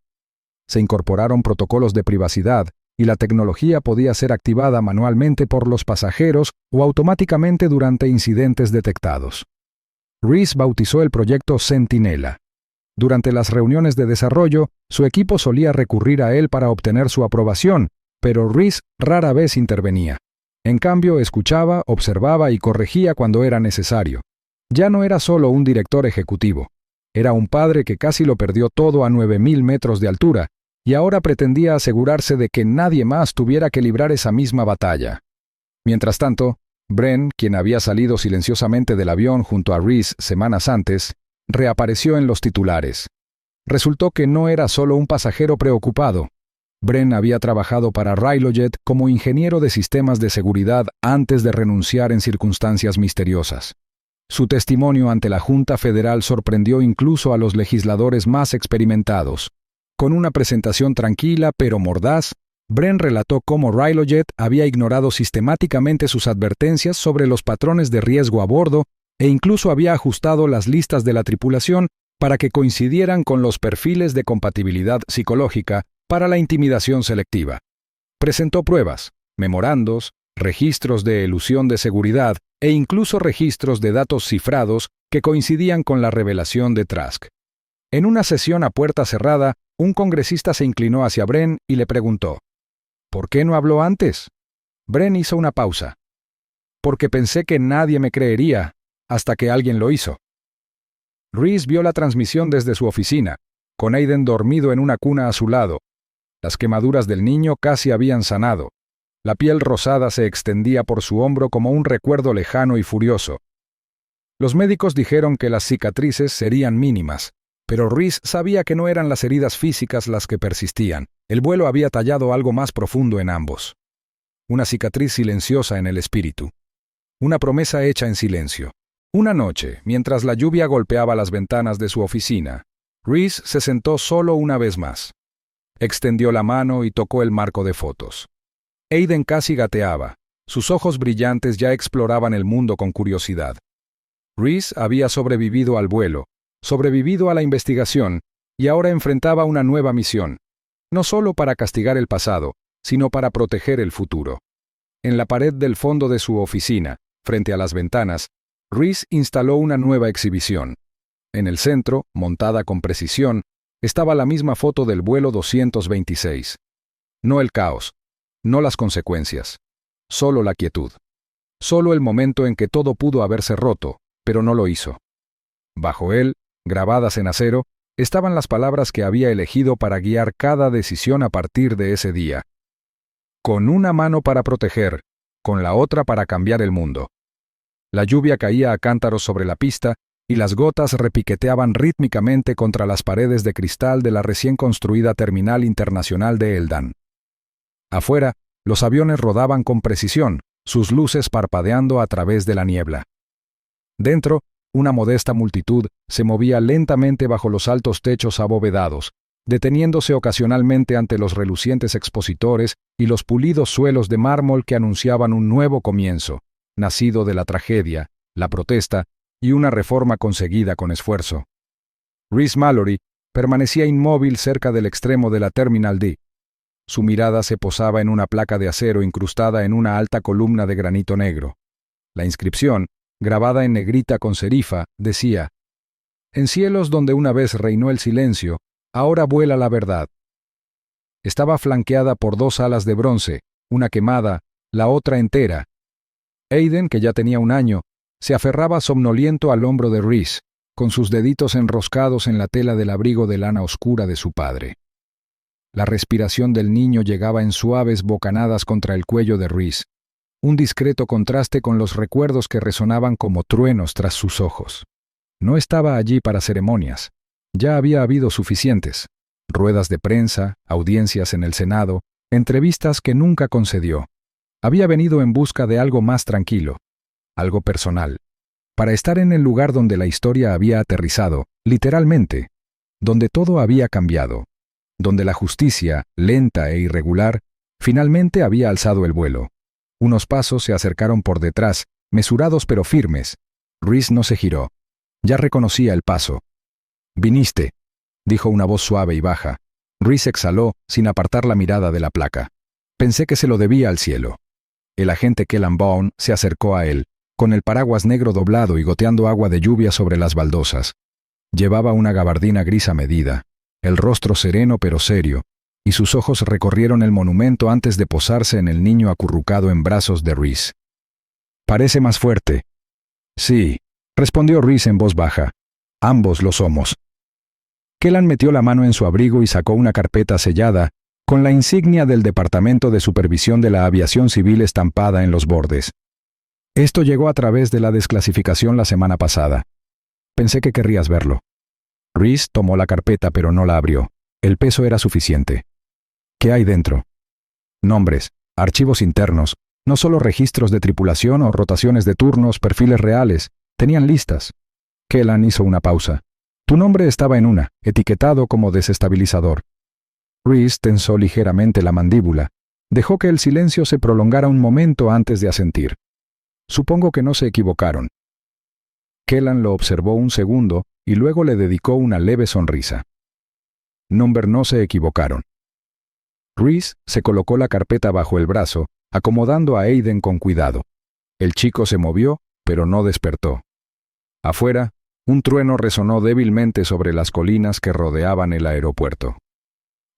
Se incorporaron protocolos de privacidad y la tecnología podía ser activada manualmente por los pasajeros o automáticamente durante incidentes detectados. Reese bautizó el proyecto Centinela. Durante las reuniones de desarrollo, su equipo solía recurrir a él para obtener su aprobación, pero Reese rara vez intervenía. En cambio, escuchaba, observaba y corregía cuando era necesario. Ya no era solo un director ejecutivo. Era un padre que casi lo perdió todo a 9.000 metros de altura, y ahora pretendía asegurarse de que nadie más tuviera que librar esa misma batalla. Mientras tanto, Bren, quien había salido silenciosamente del avión junto a Reese semanas antes, reapareció en los titulares. Resultó que no era solo un pasajero preocupado. Bren había trabajado para Rilojet como ingeniero de sistemas de seguridad antes de renunciar en circunstancias misteriosas. Su testimonio ante la Junta Federal sorprendió incluso a los legisladores más experimentados. Con una presentación tranquila pero mordaz, Bren relató cómo Rilojet había ignorado sistemáticamente sus advertencias sobre los patrones de riesgo a bordo e incluso había ajustado las listas de la tripulación para que coincidieran con los perfiles de compatibilidad psicológica para la intimidación selectiva. Presentó pruebas, memorandos, registros de elusión de seguridad e incluso registros de datos cifrados que coincidían con la revelación de Trask. En una sesión a puerta cerrada, un congresista se inclinó hacia Bren y le preguntó: ¿por qué no habló antes? Bren hizo una pausa. Porque pensé que nadie me creería, hasta que alguien lo hizo. Reese vio la transmisión desde su oficina, con Aiden dormido en una cuna a su lado. Las quemaduras del niño casi habían sanado. La piel rosada se extendía por su hombro como un recuerdo lejano y furioso. Los médicos dijeron que las cicatrices serían mínimas, pero Reese sabía que no eran las heridas físicas las que persistían. El vuelo había tallado algo más profundo en ambos. Una cicatriz silenciosa en el espíritu. Una promesa hecha en silencio. Una noche, mientras la lluvia golpeaba las ventanas de su oficina, Reese se sentó solo una vez más. Extendió la mano y tocó el marco de fotos. Aiden casi gateaba. Sus ojos brillantes ya exploraban el mundo con curiosidad. Reese había sobrevivido al vuelo, sobrevivido a la investigación, y ahora enfrentaba una nueva misión, no solo para castigar el pasado, sino para proteger el futuro. En la pared del fondo de su oficina, frente a las ventanas, Reese instaló una nueva exhibición. En el centro, montada con precisión, estaba la misma foto del vuelo 226. No el caos, no las consecuencias, solo la quietud. Solo el momento en que todo pudo haberse roto, pero no lo hizo. Bajo él, grabadas en acero, estaban las palabras que había elegido para guiar cada decisión a partir de ese día. Con una mano para proteger, con la otra para cambiar el mundo. La lluvia caía a cántaros sobre la pista y las gotas repiqueteaban rítmicamente contra las paredes de cristal de la recién construida Terminal Internacional de Eldon. Afuera, los aviones rodaban con precisión, sus luces parpadeando a través de la niebla. Dentro, una modesta multitud se movía lentamente bajo los altos techos abovedados, deteniéndose ocasionalmente ante los relucientes expositores y los pulidos suelos de mármol que anunciaban un nuevo comienzo, nacido de la tragedia, la protesta y una reforma conseguida con esfuerzo. Reese Mallory permanecía inmóvil cerca del extremo de la Terminal D. Su mirada se posaba en una placa de acero incrustada en una alta columna de granito negro. La inscripción, grabada en negrita con serifa, decía: «En cielos donde una vez reinó el silencio, ahora vuela la verdad». Estaba flanqueada por dos alas de bronce, una quemada, la otra entera. Aiden, que ya tenía 1 año, se aferraba somnoliento al hombro de Reese, con sus deditos enroscados en la tela del abrigo de lana oscura de su padre. La respiración del niño llegaba en suaves bocanadas contra el cuello de Reese, un discreto contraste con los recuerdos que resonaban como truenos tras sus ojos. No estaba allí para ceremonias. Ya había habido suficientes. ruedas de prensa, audiencias en el Senado, entrevistas que nunca concedió. Había venido en busca de algo más tranquilo, algo personal, para estar en el lugar donde la historia había aterrizado, literalmente, donde todo había cambiado, donde la justicia, lenta e irregular, finalmente había alzado el vuelo. Unos pasos se acercaron por detrás, mesurados pero firmes. Reese no se giró. Ya reconocía el paso. «Viniste», dijo una voz suave y baja. Reese exhaló, sin apartar la mirada de la placa. Pensé que se lo debía al cielo. El agente Kellan Bourne se acercó a él, con el paraguas negro doblado y goteando agua de lluvia sobre las baldosas. Llevaba una gabardina gris a medida, el rostro sereno pero serio, y sus ojos recorrieron el monumento antes de posarse en el niño acurrucado en brazos de Reese. «Parece más fuerte». «Sí», respondió Reese en voz baja. «Ambos lo somos». Kellan metió la mano en su abrigo y sacó una carpeta sellada, con la insignia del Departamento de Supervisión de la Aviación Civil estampada en los bordes. «Esto llegó a través de la desclasificación la semana pasada. Pensé que querrías verlo». Reese tomó la carpeta pero no la abrió. El peso era suficiente. «¿Qué hay dentro?» «Nombres, archivos internos, no solo registros de tripulación o rotaciones de turnos, perfiles reales. Tenían listas». Kellan hizo una pausa. «Tu nombre estaba en una, etiquetado como desestabilizador». Reese tensó ligeramente la mandíbula. Dejó que el silencio se prolongara un momento antes de asentir. «Supongo que no se equivocaron». Kellan lo observó un segundo y luego le dedicó una leve sonrisa. No se equivocaron. Reese se colocó la carpeta bajo el brazo, acomodando a Aiden con cuidado. El chico se movió, pero no despertó. Afuera, un trueno resonó débilmente sobre las colinas que rodeaban el aeropuerto.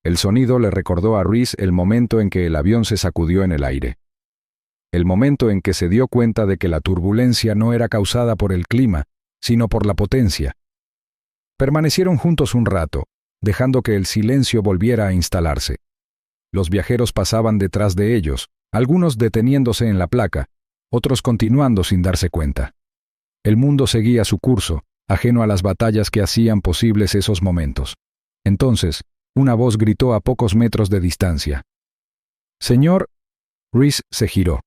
El sonido le recordó a Reese el momento en que el avión se sacudió en el aire. El momento en que se dio cuenta de que la turbulencia no era causada por el clima, sino por la potencia. Permanecieron juntos un rato, dejando que el silencio volviera a instalarse. Los viajeros pasaban detrás de ellos, algunos deteniéndose en la placa, otros continuando sin darse cuenta. El mundo seguía su curso, ajeno a las batallas que hacían posibles esos momentos. Entonces, una voz gritó a pocos metros de distancia. «Señor». Reese se giró.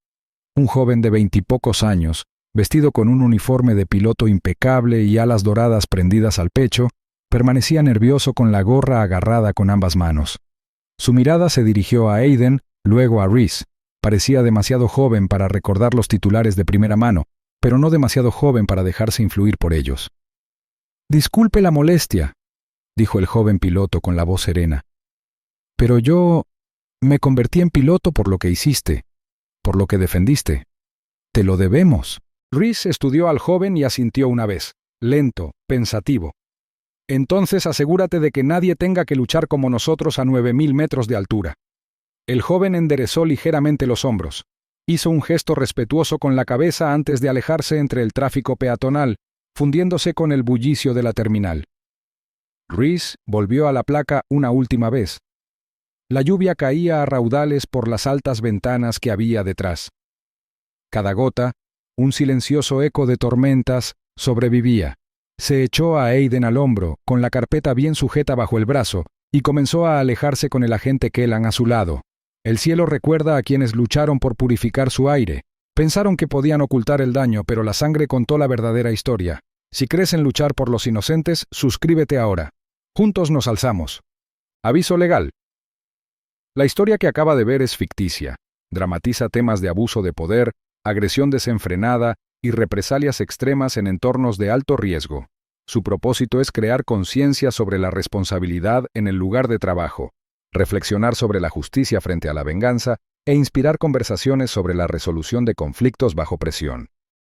Un joven de 20 y pocos años, vestido con un uniforme de piloto impecable y alas doradas prendidas al pecho, permanecía nervioso con la gorra agarrada con ambas manos. Su mirada se dirigió a Aiden, luego a Reese. Parecía demasiado joven para recordar los titulares de primera mano, pero no demasiado joven para dejarse influir por ellos. «Disculpe la molestia», dijo el joven piloto con la voz serena. «Pero yo me convertí en piloto por lo que hiciste, por lo que defendiste. Te lo debemos». Reese estudió al joven y asintió una vez, lento, pensativo. «Entonces asegúrate de que nadie tenga que luchar como nosotros a 9000 metros de altura». El joven enderezó ligeramente los hombros. Hizo un gesto respetuoso con la cabeza antes de alejarse entre el tráfico peatonal, fundiéndose con el bullicio de la terminal. Reese volvió a la placa una última vez. La lluvia caía a raudales por las altas ventanas que había detrás. Cada gota, un silencioso eco de tormentas, sobrevivía. Se echó a Aiden al hombro, con la carpeta bien sujeta bajo el brazo, y comenzó a alejarse con el agente Kellan a su lado. El cielo recuerda a quienes lucharon por purificar su aire. Pensaron que podían ocultar el daño, pero la sangre contó la verdadera historia. Si crees en luchar por los inocentes, suscríbete ahora. Juntos nos alzamos. Aviso legal. La historia que acaba de ver es ficticia. Dramatiza temas de abuso de poder, agresión desenfrenada y represalias extremas en entornos de alto riesgo. Su propósito es crear conciencia sobre la responsabilidad en el lugar de trabajo, reflexionar sobre la justicia frente a la venganza e inspirar conversaciones sobre la resolución de conflictos bajo presión.